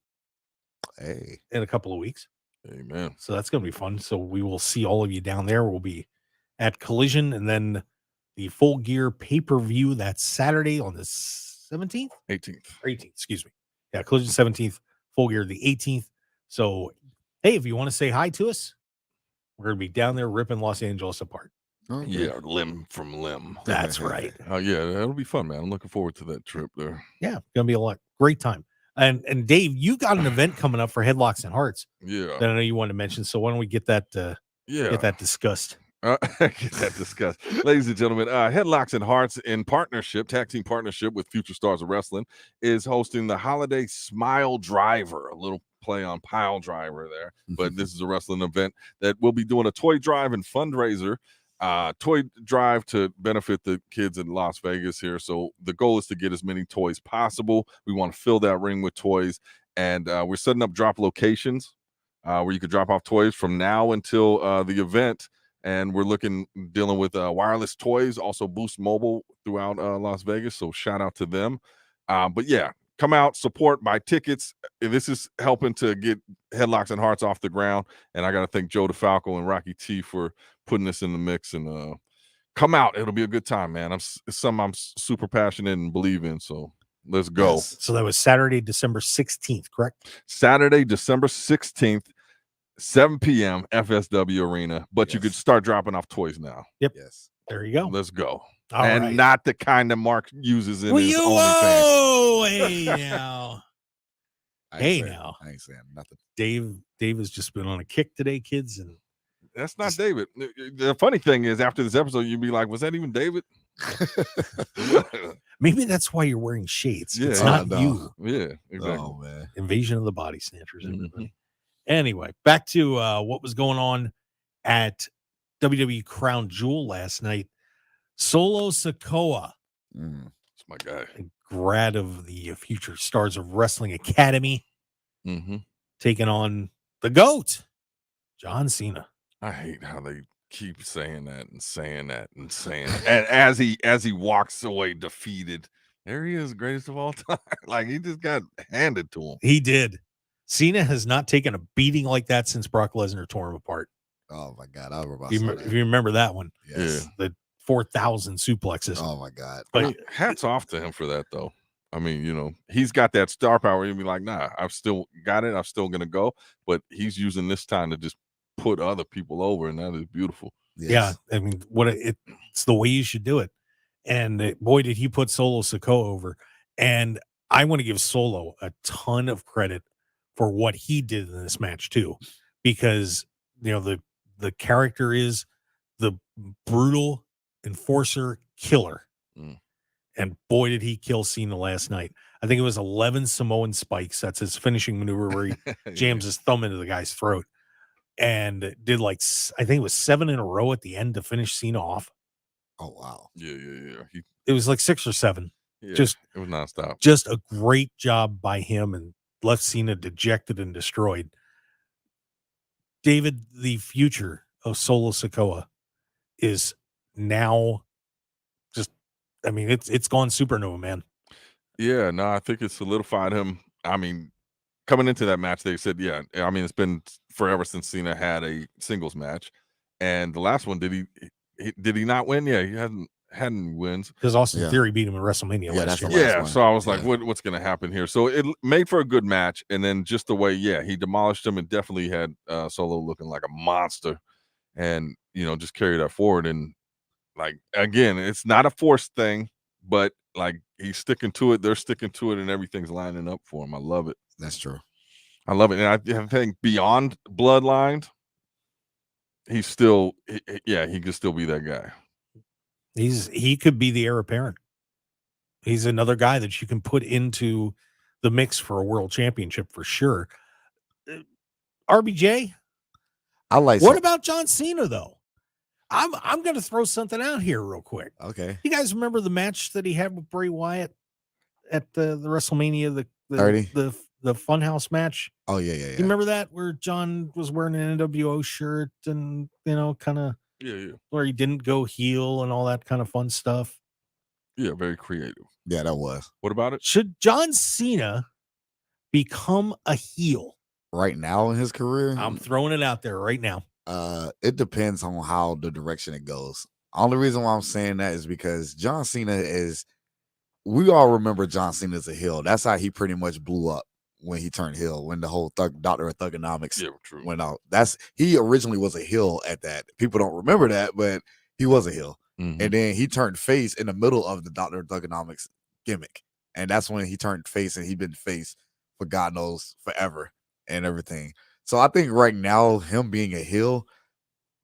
in a couple of weeks. Amen. So that's going to be fun. So we will see all of you down there. We'll be at Collision, and then the Full Gear pay-per-view that's Saturday on the 17th? 18th. 18th, excuse me. Yeah, Collision 17th, Full Gear the 18th. So, hey, if you want to say hi to us, we're going to be down there ripping Los Angeles apart. Oh, yeah, limb from limb. That's right. Oh, yeah, that'll be fun, man. I'm looking forward to that trip there. Yeah, going to be a lot. Great time. And Dave, you got an event coming up for Headlocks and Hearts. Yeah. That I know you wanted to mention. So why don't we get that get that discussed? Get that discussed. Ladies and gentlemen, Headlocks and Hearts in partnership, tag team partnership with Future Stars of Wrestling, is hosting the Holiday Smile Driver, a little play on Pile Driver there. But this is a wrestling event that will be doing a toy drive and fundraiser. Toy drive to benefit the kids in Las Vegas here. So the goal is to get as many toys possible. We want to fill that ring with toys, and we're setting up drop locations where you could drop off toys from now until the event. And we're dealing with wireless toys, also Boost Mobile throughout Las Vegas. So shout out to them. But yeah, come out, support, buy tickets. This is helping to get Headlocks and Hearts off the ground. And I got to thank Joe DeFalco and Rocky T for putting this in the mix. And come out. It'll be a good time, man. It's something I'm super passionate and believe in. So let's go. Yes. So that was Saturday, December 16th, correct? Saturday, December 16th. 7 p.m. FSW Arena, but you could start dropping off toys now. Yep. Yes. There you go. Let's go. All and right. not the kind that Mark uses in his OnlyFans. Oh, hey now. I ain't saying nothing. Dave has just been on a kick today, kids, and that's not David. The funny thing is, after this episode, you'd be like, "Was that even David?" Maybe that's why you're wearing shades. Yeah, it's not you. Yeah, exactly. Oh man, Invasion of the Body Snatchers. Everybody. Anyway, back to what was going on at WWE Crown Jewel last night. Solo Sikoa, that's my guy, grad of the Future Stars of Wrestling Academy, taking on the GOAT, John Cena. I hate how they keep saying that and saying that and saying that. And as he walks away defeated, there he is, greatest of all time. Like he just got handed to him. He did. Cena has not taken a beating like that since Brock Lesnar tore him apart. Oh my God, I remember. If you remember that one, yes. The 4,000 suplexes. Oh my God! But hats off to him for that, though. I mean, he's got that star power. He'd be like, "Nah, I've still got it. I'm still gonna go." But he's using this time to just put other people over, and that is beautiful. Yes. Yeah, I mean, it's the way you should do it. And boy, did he put Solo Sikoa over. And I want to give Solo a ton of credit for what he did in this match too, because the character is the brutal enforcer killer, and boy did he kill Cena last night. I think it was 11 Samoan spikes. That's his finishing maneuver where he jams his thumb into the guy's throat, and did I think it was 7 in a row at the end to finish Cena off. Oh wow! Yeah. It was like 6 or 7. Yeah, just it was nonstop. Just a great job by him, and left Cena dejected and destroyed. David, the future of Solo Sikoa is now it's gone supernova, man. Yeah, no, I think it solidified him. I mean, coming into that match, they said, yeah, I mean, it's been forever since Cena had a singles match. And the last one, did he not win? Yeah, he hadn't wins. Because Austin Theory beat him in WrestleMania last year. Yeah, so I was like, what's going to happen here? So it made for a good match. And then just the way, he demolished him and definitely had Solo looking like a monster and, just carry that forward. And like again, it's not a forced thing, but like he's sticking to it. They're sticking to it, and everything's lining up for him. I love it. That's true. I love it, and I think beyond bloodline, he's still, he could still be that guy. He could be the heir apparent. He's another guy that you can put into the mix for a world championship for sure. RBJ, what about John Cena though? I'm going to throw something out here real quick. Okay. You guys remember the match that he had with Bray Wyatt at the WrestleMania, the 30? the Funhouse match? Oh yeah. You remember that where John was wearing an NWO shirt and kind of where he didn't go heel and all that kind of fun stuff? Yeah, very creative. Yeah, that was. What about it? Should John Cena become a heel right now in his career? I'm throwing it out there right now. It depends on how the direction it goes. Only reason why I'm saying that is because John Cena we all remember John Cena as a heel. That's how he pretty much blew up when he turned heel, when the whole Doctor of Thugonomics went out. He originally was a heel at that. People don't remember that, but he was a heel. Mm-hmm. And then he turned face in the middle of the Doctor of Thugonomics gimmick. And that's when he turned face, and he's been face for God knows forever and everything. So I think right now, him being a heel,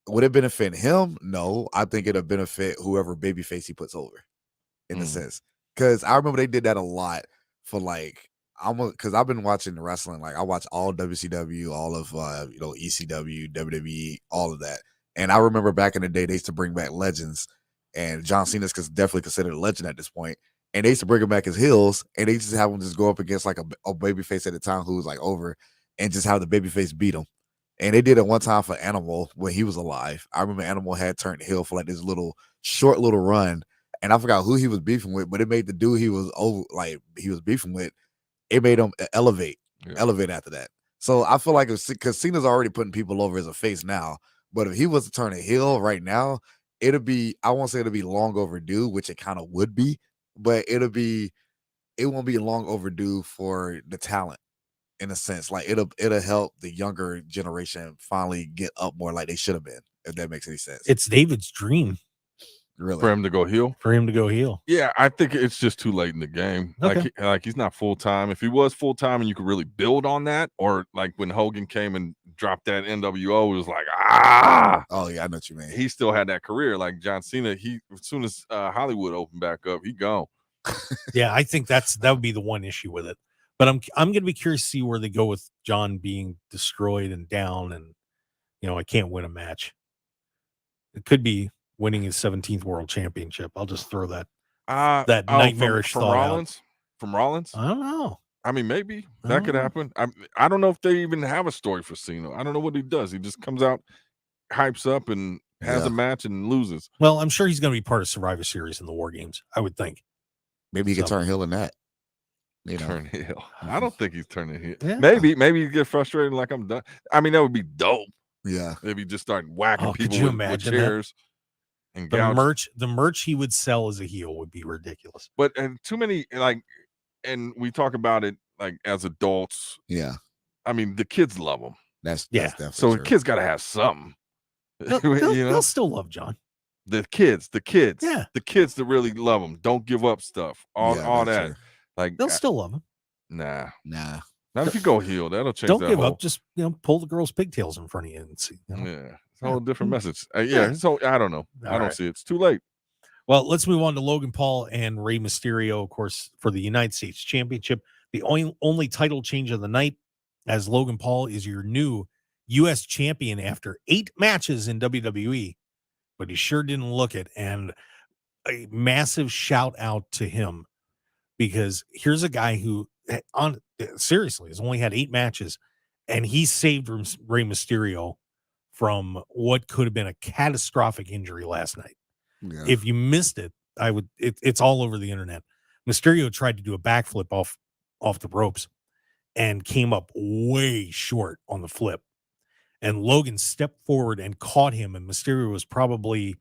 would it benefit him? No, I think it'll benefit whoever babyface he puts over, in a sense. Because I remember they did that a lot for because I've been watching the wrestling. Like I watch all WCW, all of ECW, WWE, all of that. And I remember back in the day, they used to bring back legends, and John Cena's definitely considered a legend at this point. And they used to bring him back as heels, and they just have him just go up against like a babyface at the time who was like over, and just have the babyface beat him. And they did it one time for Animal when he was alive. I remember Animal had turned heel for like this short little run, and I forgot who he was beefing with, but it made the dude he was beefing with, it made him elevate after that. So I feel like because Cena's already putting people over as a face now, but if he was to turn a heel right now, I won't say it'll be long overdue, which it kind of would be, but it won't be long overdue for the talent. In a sense, like it'll help the younger generation finally get up more like they should have been, if that makes any sense. It's David's dream, really, for him to go heel. Yeah, I think it's just too late in the game. Okay. Like he's not full time. If he was full time and you could really build on that, or like when Hogan came and dropped that NWO, it was like oh yeah, I know what you mean. He still had that career like John Cena. As soon as Hollywood opened back up, he gone. Yeah, I think that would be the one issue with it. But I'm going to be curious to see where they go with John being destroyed and down, and I can't win a match. It could be winning his 17th world championship. I'll just throw that nightmarish from thought Rollins. out. From Rollins, I don't know. I mean, maybe that could happen. I don't know if they even have a story for Cena. I don't know what he does. He just comes out, hypes up, and has a match and loses. Well, I'm sure he's going to be part of Survivor Series in the War Games, I would think. Maybe he can turn heel in that. Turn heel. I don't think he's turning heel. Yeah. Maybe you get frustrated like I'm done. I mean, that would be dope. Yeah. If he just started whacking Could people you with imagine chairs and the merch he would sell as a heel would be ridiculous. But too many and we talk about it like as adults. Yeah. I mean, the kids love him. That's definitely so true. The kids got to have something. They'll still love John. The kids. Yeah. The kids that really love him. Don't give up stuff. All that. True. Like they'll still love him. Nah. Not if you go heel. That'll change. Don't give up. Just pull the girl's pigtails in front of you and see. Yeah, it's a whole different message. So I don't know. I don't see it. It's too late. Well, let's move on to Logan Paul and Rey Mysterio, of course, for the United States Championship. The only title change of the night, as Logan Paul is your new U.S. champion after 8 matches in WWE, but he sure didn't look it. And a massive shout out to him, because here's a guy who seriously has only had 8 matches, and he saved Rey Mysterio from what could have been a catastrophic injury last night. Yeah. If you missed it, it's all over the internet. Mysterio tried to do a backflip off the ropes and came up way short on the flip. And Logan stepped forward and caught him, and Mysterio was probably,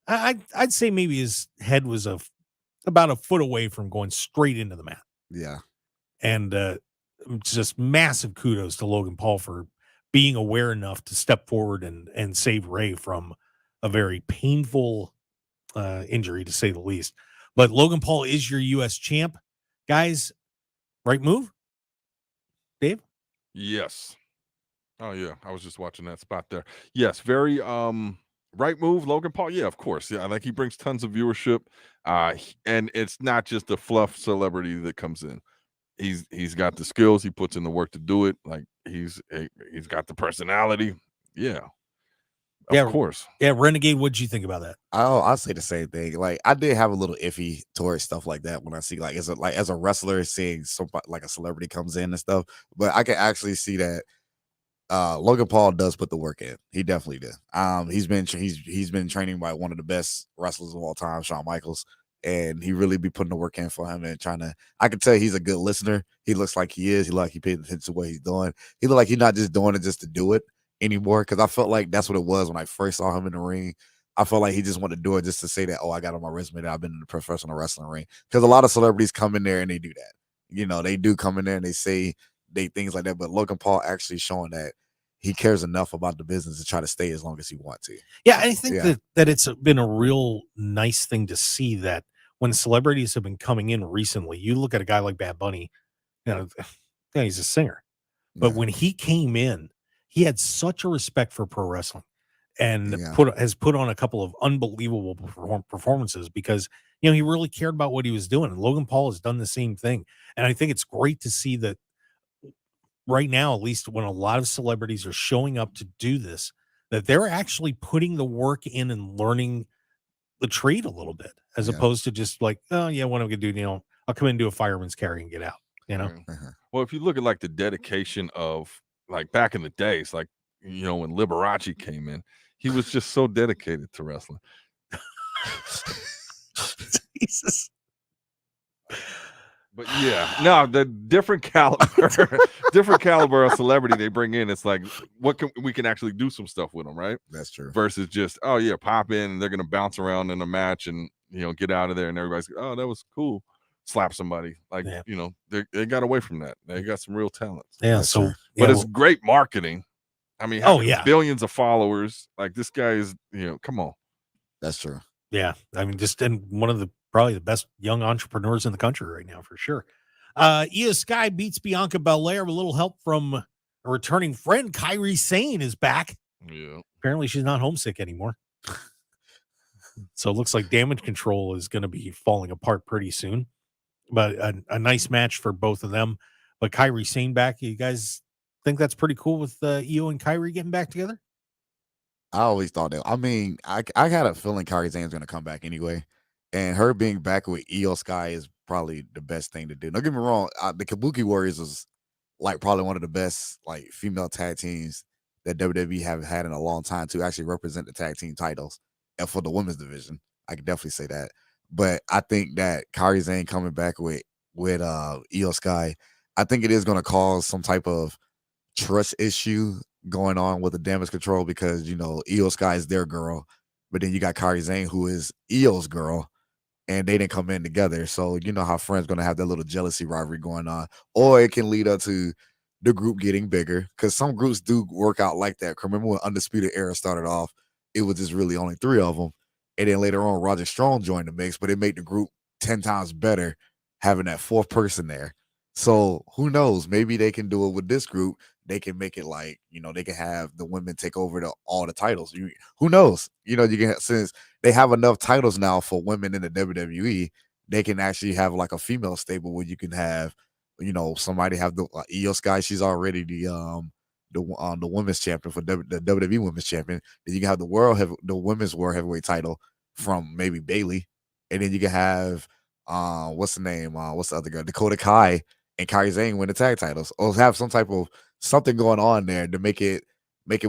I'd say maybe his head was about a foot away from going straight into the mat. Yeah. And just massive kudos to Logan Paul for being aware enough to step forward and save Rey from a very painful injury, to say the least. But Logan Paul is your U.S. champ. Guys, right move? Dave? Yes. Oh, yeah. I was just watching that spot there. Yes, very right move, Logan Paul. Yeah, of course. Yeah, I think he brings tons of viewership. And it's not just the fluff celebrity that comes in. He's got the skills, he puts in the work to do it. Like he's got the personality. Yeah. Of course. Yeah, Renegade, what'd you think about that? I'll say the same thing. Like I did have a little iffy towards stuff like that when I see like as a wrestler seeing somebody like a celebrity comes in and stuff. But I can actually see that Logan Paul does put the work in. He definitely did. He's been training by one of the best wrestlers of all time, Shawn Michaels, and he really be putting the work in for him and trying to. I can tell he's a good listener. He looks like he is. He like he pays attention to what he's doing. He look like he's not just doing it just to do it anymore. Because I felt like that's what it was when I first saw him in the ring. I felt like he just wanted to do it just to say that, oh, I got on my resume that I've been in the professional wrestling ring. Because a lot of celebrities come in there and they do that. You know, they do come in there and they say things like that. But Logan Paul actually showing that he cares enough about the business to try to stay as long as he wants to. Yeah, I think that it's been a real nice thing to see that when celebrities have been coming in recently, you look at a guy like Bad Bunny, you know, yeah, he's a singer. But when he came in, he had such a respect for pro wrestling and has put on a couple of unbelievable performances because, you know, he really cared about what he was doing. And Logan Paul has done the same thing. And I think it's great to see that right now, at least when a lot of celebrities are showing up to do this, that they're actually putting the work in and learning the trade a little bit, as opposed to just like, oh yeah, what I'm gonna do, you know, I'll come in and do a fireman's carry and get out, you know. Well, if you look at like the dedication of like back in the days, like, you know, when Liberace came in, he was just so dedicated to wrestling. Jesus. But yeah, no, the different caliber of celebrity they bring in, it's like we can actually do some stuff with them, right? That's true. Versus just, oh yeah, pop in and they're gonna bounce around in a match and, you know, get out of there and everybody's, oh, that was cool. Slap somebody. Like, you know, they got away from that. They got some real talent. Yeah. So but it's great marketing. I mean, billions of followers. Like this guy is, you know, come on. That's true. Yeah. I mean, just in one of the probably the best young entrepreneurs in the country right now, for sure. Io Sky beats Bianca Belair with a little help from a returning friend. Kairi Sane is back. Yeah. Apparently she's not homesick anymore. So it looks like Damage Control is going to be falling apart pretty soon. But a nice match for both of them. But Kairi Sane back. You guys think that's pretty cool with Io and Kairi getting back together? I always thought that. I mean, I had a feeling Kairi Sane's going to come back anyway. And her being back with Io Sky is probably the best thing to do. Don't get me wrong. The Kabuki Warriors is like probably one of the best like female tag teams that WWE have had in a long time to actually represent the tag team titles and for the women's division. I can definitely say that. But I think that Kairi Sane coming back with Io Sky, I think it is going to cause some type of trust issue going on with the Damage Control because, you know, Io Sky is their girl, but then you got Kairi Sane who is Io's girl. And they didn't come in together. So you know how friends going to have that little jealousy rivalry going on. Or it can lead up to the group getting bigger. Because some groups do work out like that. Remember when Undisputed Era started off, it was just really only 3 of them. And then later on, Roger Strong joined the mix. But it made the group 10 times better having that 4th person there. So who knows? Maybe they can do it with this group. They can make it like, you know, they can have the women take over all the titles. Who knows? You know, you can, since they have enough titles now for women in the WWE, they can actually have like a female stable where you can have, you know, somebody have the Io Sky. She's already the women's champion for the WWE women's champion. Then you can have the women's world heavyweight title from maybe Bayley, and then you can have what's the name? What's the other girl? Dakota Kai and Kairi Sane win the tag titles, or have some type of something going on there to make it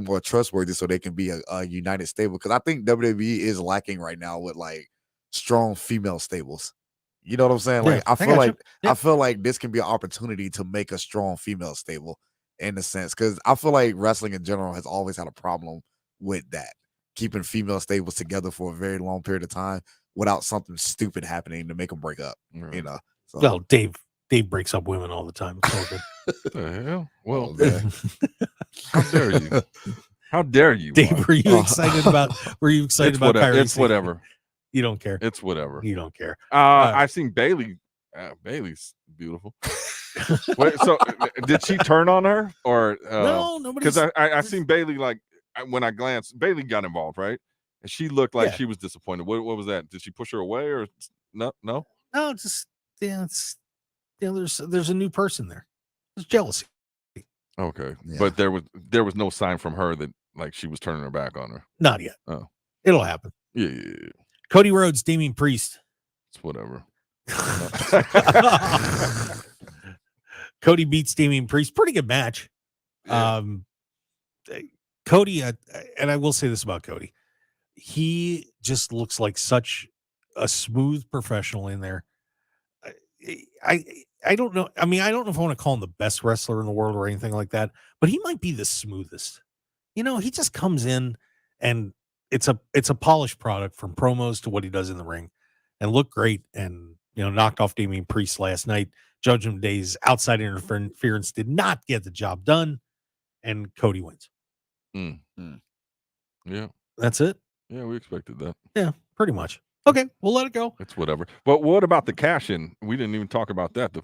more trustworthy so they can be a united stable. Because I think WWE is lacking right now with like strong female stables. You know what I'm saying? Like I feel like this can be an opportunity to make a strong female stable in a sense. Because I feel like wrestling in general has always had a problem with that, keeping female stables together for a very long period of time without something stupid happening to make them break up. Right. You know. So. Well, Dave breaks up women all the time. It's all good. What the hell? Well, how dare you? How dare you? Dave, were you excited about? Were you excited about Kairi? It's whatever. You don't care. It's whatever. You don't care. I've seen Bailey. Bailey's beautiful. Wait, so did she turn on her or no? Nobody. Because I seen Bailey when I glanced, Bailey got involved, right? And she looked like she was disappointed. What was that? Did she push her away or no? No, just it's there's a new person there. There's jealousy. Okay, but there was no sign from her that like she was turning her back on her. Not yet. Oh, it'll happen. Yeah. Cody Rhodes, Damian Priest. It's whatever. Cody beats Damian Priest. Pretty good match. Yeah. Cody, and I will say this about Cody. He just looks like such a smooth professional in there. I don't know. I mean, I don't know if I want to call him the best wrestler in the world or anything like that, but he might be the smoothest. You know, he just comes in and it's a polished product from promos to what he does in the ring and looked great and, you know, knocked off Damian Priest last night. Judgment Day's outside interference did not get the job done, and Cody wins. Yeah. That's it? Yeah, we expected that. Yeah, pretty much. Okay, we'll let it go. It's whatever. But what about the cash in? We didn't even talk about that.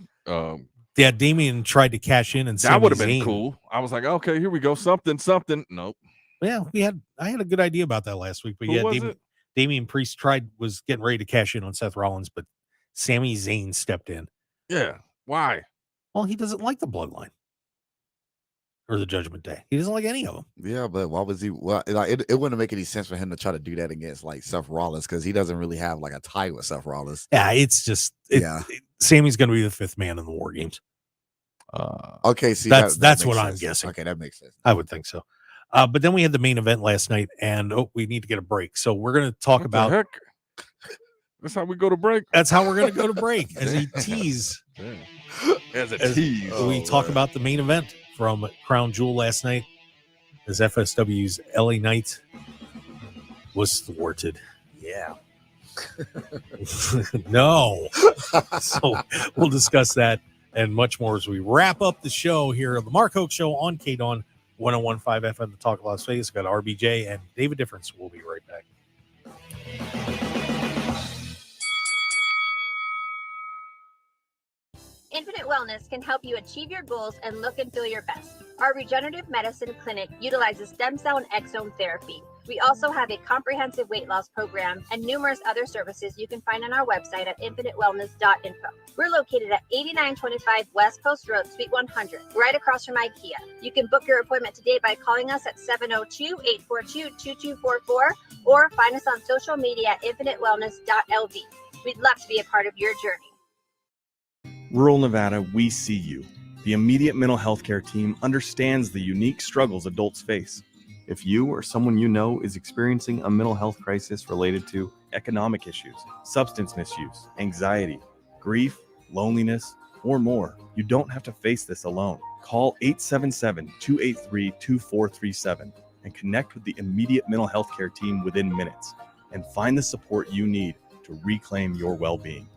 Yeah, Damian tried to cash in, and that would have been cool. I was like, okay, here we go. Something. Nope. Yeah, I had a good idea about that last week, but Damian Priest was getting ready to cash in on Seth Rollins, but Sami Zayn stepped in. Yeah. Why? Well, he doesn't like the Bloodline or the Judgment Day. He doesn't like any of them. Yeah, but why was he? Well, it wouldn't make any sense for him to try to do that against like Seth Rollins because he doesn't really have like a tie with Seth Rollins. Yeah, it's just Sami's going to be the fifth man in the War Games. Okay, see, that's what I'm guessing. Okay, that makes sense. I would think so. But then we had the main event last night, and we need to get a break. So we're going to talk about. Heck? That's how we go to break. That's how we're going to go to break as a tease. As a tease. We talk about the main event from Crown Jewel last night as FSW's LA Knight was thwarted. Yeah. No. So we'll discuss that and much more as we wrap up the show here on the Mark Hoke Show on KDAWN 101.5 FM, the Talk of Las Vegas. Got RBJ and David Difference. We'll be right back. Infinite Wellness can help you achieve your goals and look and feel your best. Our regenerative medicine clinic utilizes stem cell and exome therapy. We also have a comprehensive weight loss program and numerous other services you can find on our website at infinitewellness.info. We're located at 8925 West Coast Road, Suite 100, right across from IKEA. You can book your appointment today by calling us at 702-842-2244 or find us on social media at infinitewellness.lv. We'd love to be a part of your journey. Rural Nevada, we see you. The immediate mental health care team understands the unique struggles adults face. If you or someone you know is experiencing a mental health crisis related to economic issues, substance misuse, anxiety, grief, loneliness, or more, you don't have to face this alone. Call 877-283-2437 and connect with the immediate mental health care team within minutes and find the support you need to reclaim your well-being.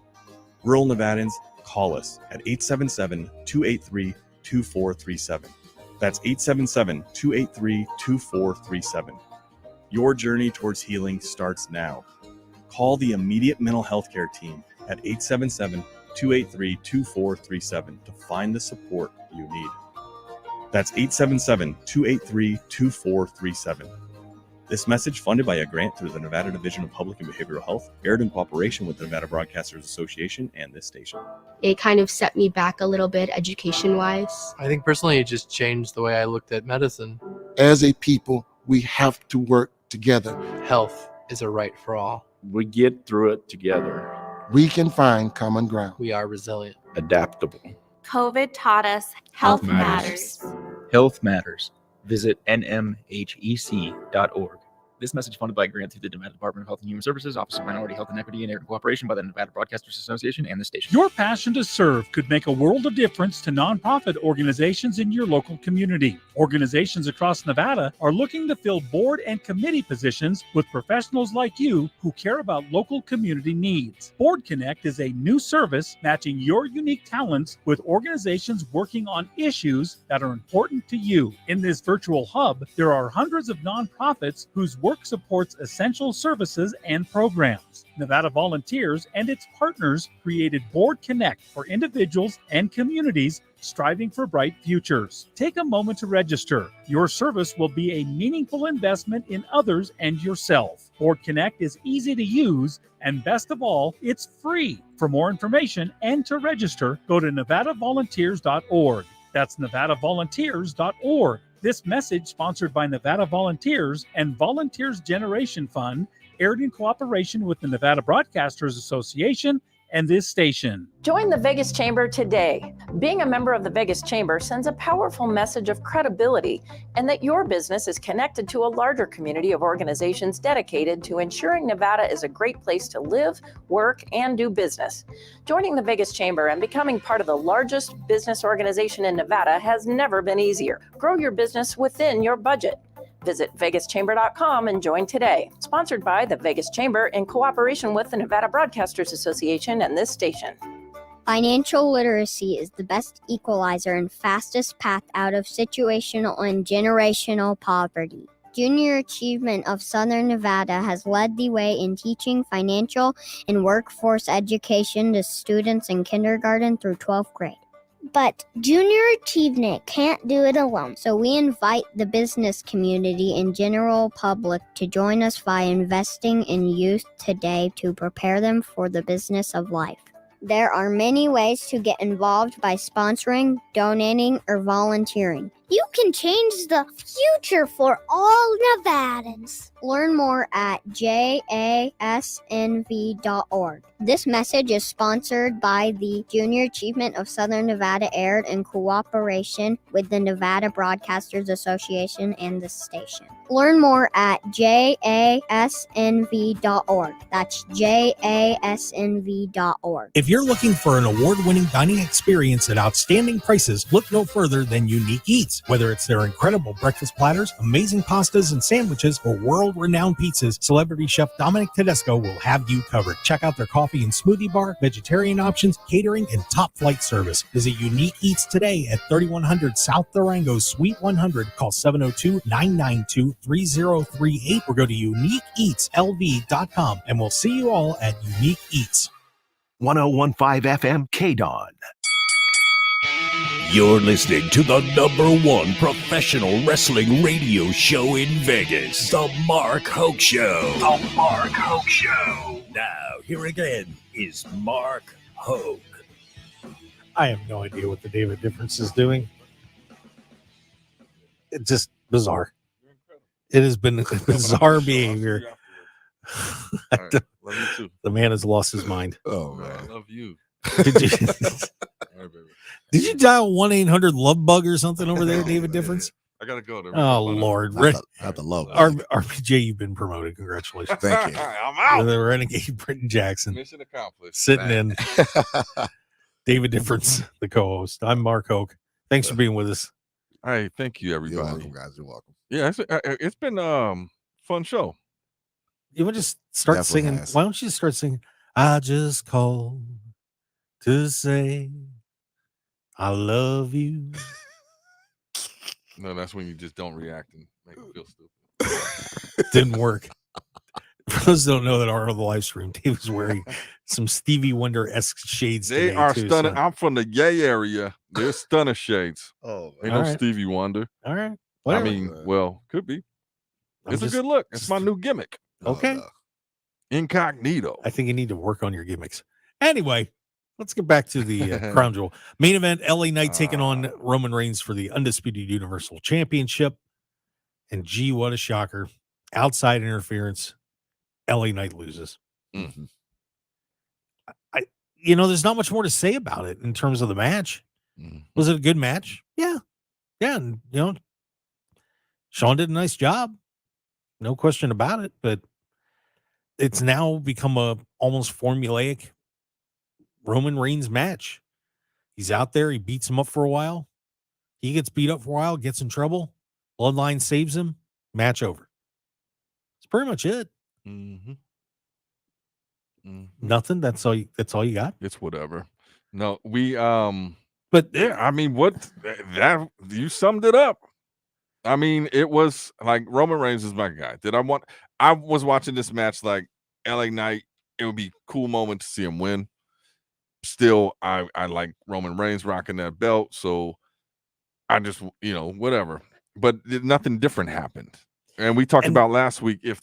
Rural Nevadans, call us at 877-283-2437. That's 877-283-2437. Your journey towards healing starts now. Call the immediate mental health care team at 877-283-2437 to find the support you need. That's 877-283-2437. This message, funded by a grant through the Nevada Division of Public and Behavioral Health, aired in cooperation with the Nevada Broadcasters Association and this station. It kind of set me back a little bit education-wise. I think personally it just changed the way I looked at medicine. As a people, we have to work together. Health is a right for all. We get through it together. We can find common ground. We are resilient. Adaptable. COVID taught us health matters. Health matters. Visit nmhec.org. This message funded by a grant through the Nevada Department of Health and Human Services, Office of Minority Health and Equity, and in cooperation by the Nevada Broadcasters Association and the station. Your passion to serve could make a world of difference to nonprofit organizations in your local community. Organizations across Nevada are looking to fill board and committee positions with professionals like you who care about local community needs. Board Connect is a new service matching your unique talents with organizations working on issues that are important to you. In this virtual hub, there are hundreds of nonprofits whose work work supports essential services and programs. Nevada Volunteers and its partners created Board Connect for individuals and communities striving for bright futures. Take a moment to register. Your service will be a meaningful investment in others and yourself. Board Connect is easy to use, and best of all, it's free. For more information and to register, go to nevadavolunteers.org. That's nevadavolunteers.org. This message, sponsored by Nevada Volunteers and Volunteers Generation Fund, aired in cooperation with the Nevada Broadcasters Association and this station. Join the Vegas Chamber today. Being a member of the Vegas Chamber sends a powerful message of credibility and that your business is connected to a larger community of organizations dedicated to ensuring Nevada is a great place to live, work, and do business. Joining the Vegas Chamber and becoming part of the largest business organization in Nevada has never been easier. Grow your business within your budget. Visit vegaschamber.com and join today. Sponsored by the Vegas Chamber in cooperation with the Nevada Broadcasters Association and this station. Financial literacy is the best equalizer and fastest path out of situational and generational poverty. Junior Achievement of Southern Nevada has led the way in teaching financial and workforce education to students in kindergarten through 12th grade. But Junior Achievement can't do it alone, so we invite the business community and general public to join us by investing in youth today to prepare them for the business of life. There are many ways to get involved by sponsoring, donating, or volunteering. You can change the future for all Nevadans. Learn more at jasnv.org. This message is sponsored by the Junior Achievement of Southern Nevada, aired in cooperation with the Nevada Broadcasters Association and the station. Learn more at jasnv.org. That's jasnv.org. If you're looking for an award-winning dining experience at outstanding prices, look no further than Unique Eats. Whether it's their incredible breakfast platters, amazing pastas and sandwiches, or world-renowned pizzas, celebrity chef Dominic Tedesco will have you covered. Check out their coffee and smoothie bar, vegetarian options, catering, and top-flight service. Visit Unique Eats today at 3100 South Durango, Suite 100. Call 702-992-3038 or go to uniqueeatslv.com, and we'll see you all at Unique Eats. 1015 FM KDAWN. You're listening to the #1 professional wrestling radio show in Vegas, The Mark Hoke Show. The Mark Hoke Show. Now, here again is Mark Hoke. I have no idea what the David Difference is doing. It's just bizarre. It has been bizarre behavior. Right, love you too. The man has lost his mind. Oh, man. I love you. Did you dial 1-800-LOVE-BUG or something over there, David Difference? I gotta go there. Oh, Lord. Not the love. RPJ, you've been promoted. Congratulations. Thank you. I'm out. The Renegade Britton Jackson. Mission accomplished. Sitting in. David Difference, the co-host. I'm Mark Hoke. Thanks for being with us. All right, thank you, everybody. You're welcome, guys. You're welcome. Yeah, it's been fun show. You want to just start Definitely singing? has. Why don't you just start singing? I just called to say I love you. No, that's when you just don't react and make them feel stupid. Didn't work. For those who don't know that are on the live stream, Dave was wearing some Stevie Wonder-esque shades. They today, are too, stunning. so- I'm from the Yay area. They're stunner shades. Oh, Ain't All no right. Stevie Wonder. All right. I Whatever. mean, well, could be. I'm It's just- a good look. It's my new gimmick. Okay. Incognito. I think you need to work on your gimmicks. Anyway, let's get back to the Crown Jewel. Main event, LA Knight taking on Roman Reigns for the Undisputed Universal Championship. And gee, what a shocker. Outside interference. LA Knight loses. Mm-hmm. There's not much more to say about it in terms of the match. Mm-hmm. Was it a good match? Yeah. Yeah. And, Sean did a nice job. No question about it. But it's now become a almost formulaic Roman Reigns match. He's out there. He beats him up for a while. He gets beat up for a while, gets in trouble. Bloodline saves him. Match over. That's pretty much it. Mm-hmm. Mm-hmm. Nothing. That's all you got. It's whatever. No, we But yeah, I mean, what that you summed it up. I mean, it was like Roman Reigns is my guy. I was watching this match like LA Knight. It would be a cool moment to see him win. Still, I like Roman Reigns rocking that belt. So I just, whatever. But nothing different happened. And we talked about last week, if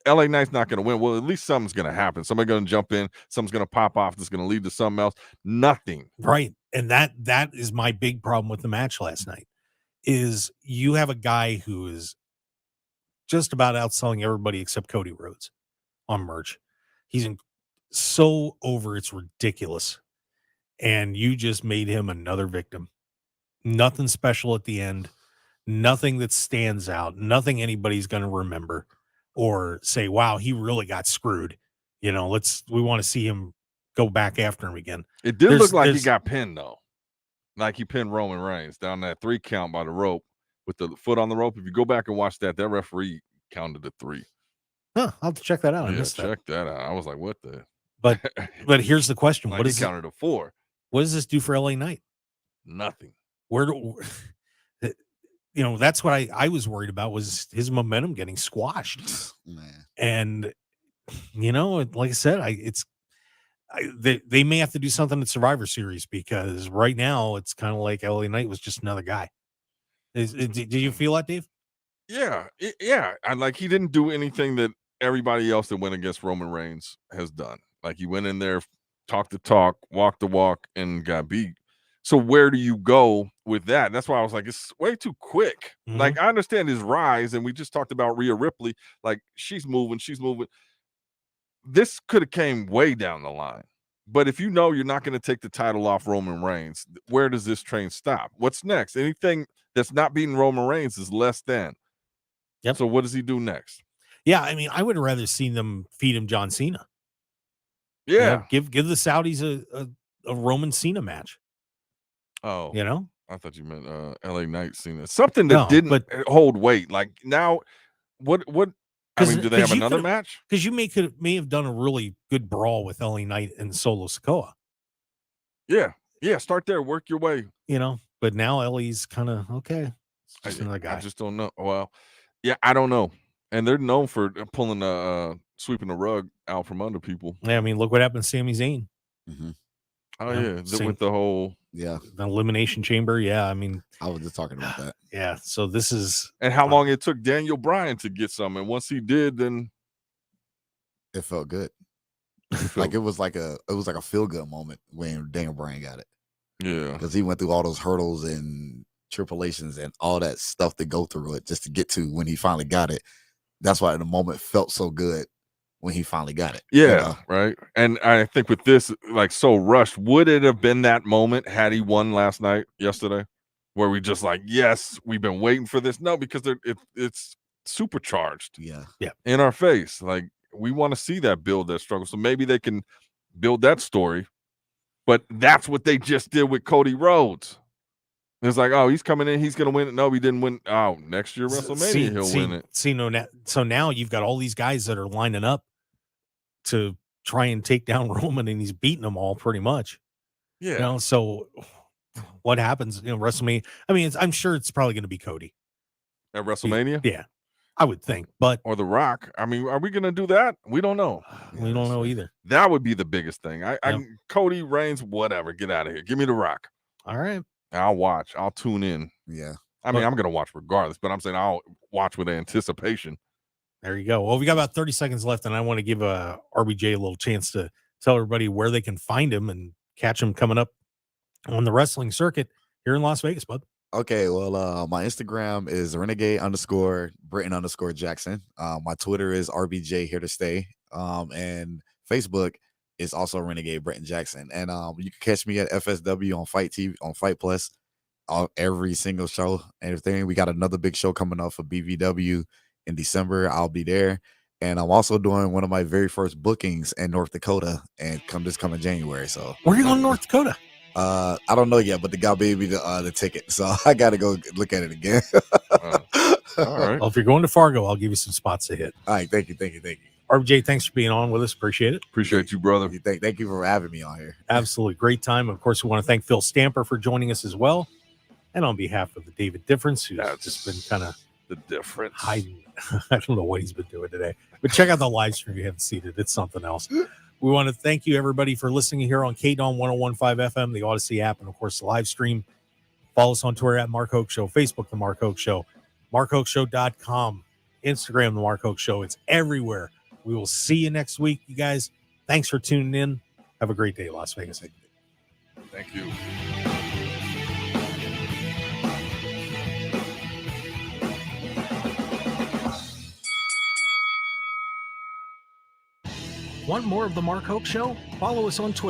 LA Knight's not going to win, well, at least something's going to happen. Somebody's going to jump in. Something's going to pop off. That's going to lead to something else. Nothing. Right. And that is my big problem with the match last night, is you have a guy who is just about outselling everybody except Cody Rhodes on merch. He's so over, it's ridiculous. And you just made him another victim. Nothing special at the end. Nothing that stands out. Nothing anybody's going to remember or say, wow, he really got screwed. We want to see him go back after him again. It did look like he got pinned, though. Like he pinned Roman Reigns down that 3 count by the rope with the foot on the rope. If you go back and watch that referee counted to 3. Huh, I'll have to check that out. Yeah, I missed check that out. I was like, what the? But here's the question. Like What he is counted to 4? What does this do for LA Knight? Nothing. That's what I was worried about, was his momentum getting squashed. Man. And like I said, they may have to do something at Survivor Series, because right now it's kind of like LA Knight was just another guy. Did you feel that, Dave? Yeah. I like, he didn't do anything that everybody else that went against Roman Reigns has done. Like, he went in there, talked the talk, walked the walk, and got beat. So where do you go with that? That's why I was like, it's way too quick. Mm-hmm. Like, I understand his rise, and we just talked about Rhea Ripley. Like, she's moving. This could have came way down the line. But if you're not going to take the title off Roman Reigns, where does this train stop? What's next? Anything that's not beating Roman Reigns is less than. Yep. So what does he do next? Yeah, I mean, I would have rather seen them feed him John Cena. Yeah. Give the Saudis a Roman Cena match. Oh, I thought you meant LA Knight Cena. Something that didn't hold weight. Like, now, what? I mean, do they have another match? Because you may have done a really good brawl with LA Knight and Solo Sikoa. Yeah. Start there, work your way. But now LA's kind of okay. It's just another guy. I just don't know. Well, yeah, I don't know. And they're known for pulling sweeping the rug out from under people. Yeah, I mean, look what happened to Sami Zayn. Mm-hmm. Oh yeah, with the whole the Elimination Chamber. Yeah, I mean, I was just talking about that. Yeah, so this is, and how long it took Daniel Bryan to get some, and once he did, then it felt good. Like it was like a feel good moment when Daniel Bryan got it. Yeah, because he went through all those hurdles and tribulations and all that stuff to go through it just to get to when he finally got it. That's why the moment felt so good when he finally got it. Yeah, right. And I think with this, like, so rushed, would it have been that moment had he won yesterday, where we just like, yes, we've been waiting for this? No, because it's supercharged. Yeah, in our face. Like, we want to see that build, that struggle. So maybe they can build that story. But that's what they just did with Cody Rhodes. It's like, oh, he's coming in, he's going to win it. No, he didn't win. Oh, next year WrestleMania, he'll win it. So now you've got all these guys that are lining up to try and take down Roman, and he's beating them all pretty much. Yeah. So what happens? WrestleMania. I mean, I'm sure it's probably going to be Cody at WrestleMania. Yeah, I would think. But or The Rock. I mean, are we going to do that? We don't know. We don't know either. That would be the biggest thing. Cody, Reigns, whatever. Get out of here. Give me The Rock. All right. I'll watch. I'll tune in. Yeah. I mean, I'm going to watch regardless, but I'm saying I'll watch with anticipation. There you go. Well, we got about 30 seconds left, and I want to give RBJ a little chance to tell everybody where they can find him and catch him coming up on the wrestling circuit here in Las Vegas, bud. Okay, well, my Instagram is Renegade_Britain_Jackson. My Twitter is RBJ Here to Stay. And Facebook is also Renegade Bretton Jackson. And you can catch me at FSW on Fight TV, on Fight Plus, every single show and everything. We got another big show coming up for BVW in December. I'll be there. And I'm also doing one of my very first bookings in North Dakota and this coming January. So where are you going to North Dakota? I don't know yet, but the guy gave me the ticket, so I got to go look at it again. All right. Well, if you're going to Fargo, I'll give you some spots to hit. All right. Thank you. RBJ, thanks for being on with us. Appreciate it. Appreciate you, brother. Thank you for having me on here. Absolutely. Great time. Of course, we want to thank Phil Stamper for joining us as well. And on behalf of the David Difference, who's just been kind of the difference hiding. I don't know what he's been doing today. But check out the live stream if you haven't seen it. It's something else. We want to thank you, everybody, for listening here on KDAWN 101.5 FM, the Odyssey app, and, of course, the live stream. Follow us on Twitter at Mark Hoke Show, Facebook, The Mark Hoke Show, MarkHokeShow.com, Instagram, The Mark Hoke Show. It's everywhere. We will see you next week, you guys. Thanks for tuning in. Have a great day, Las Vegas. Thank you. Want more of The Mark Hoke Show? Follow us on Twitter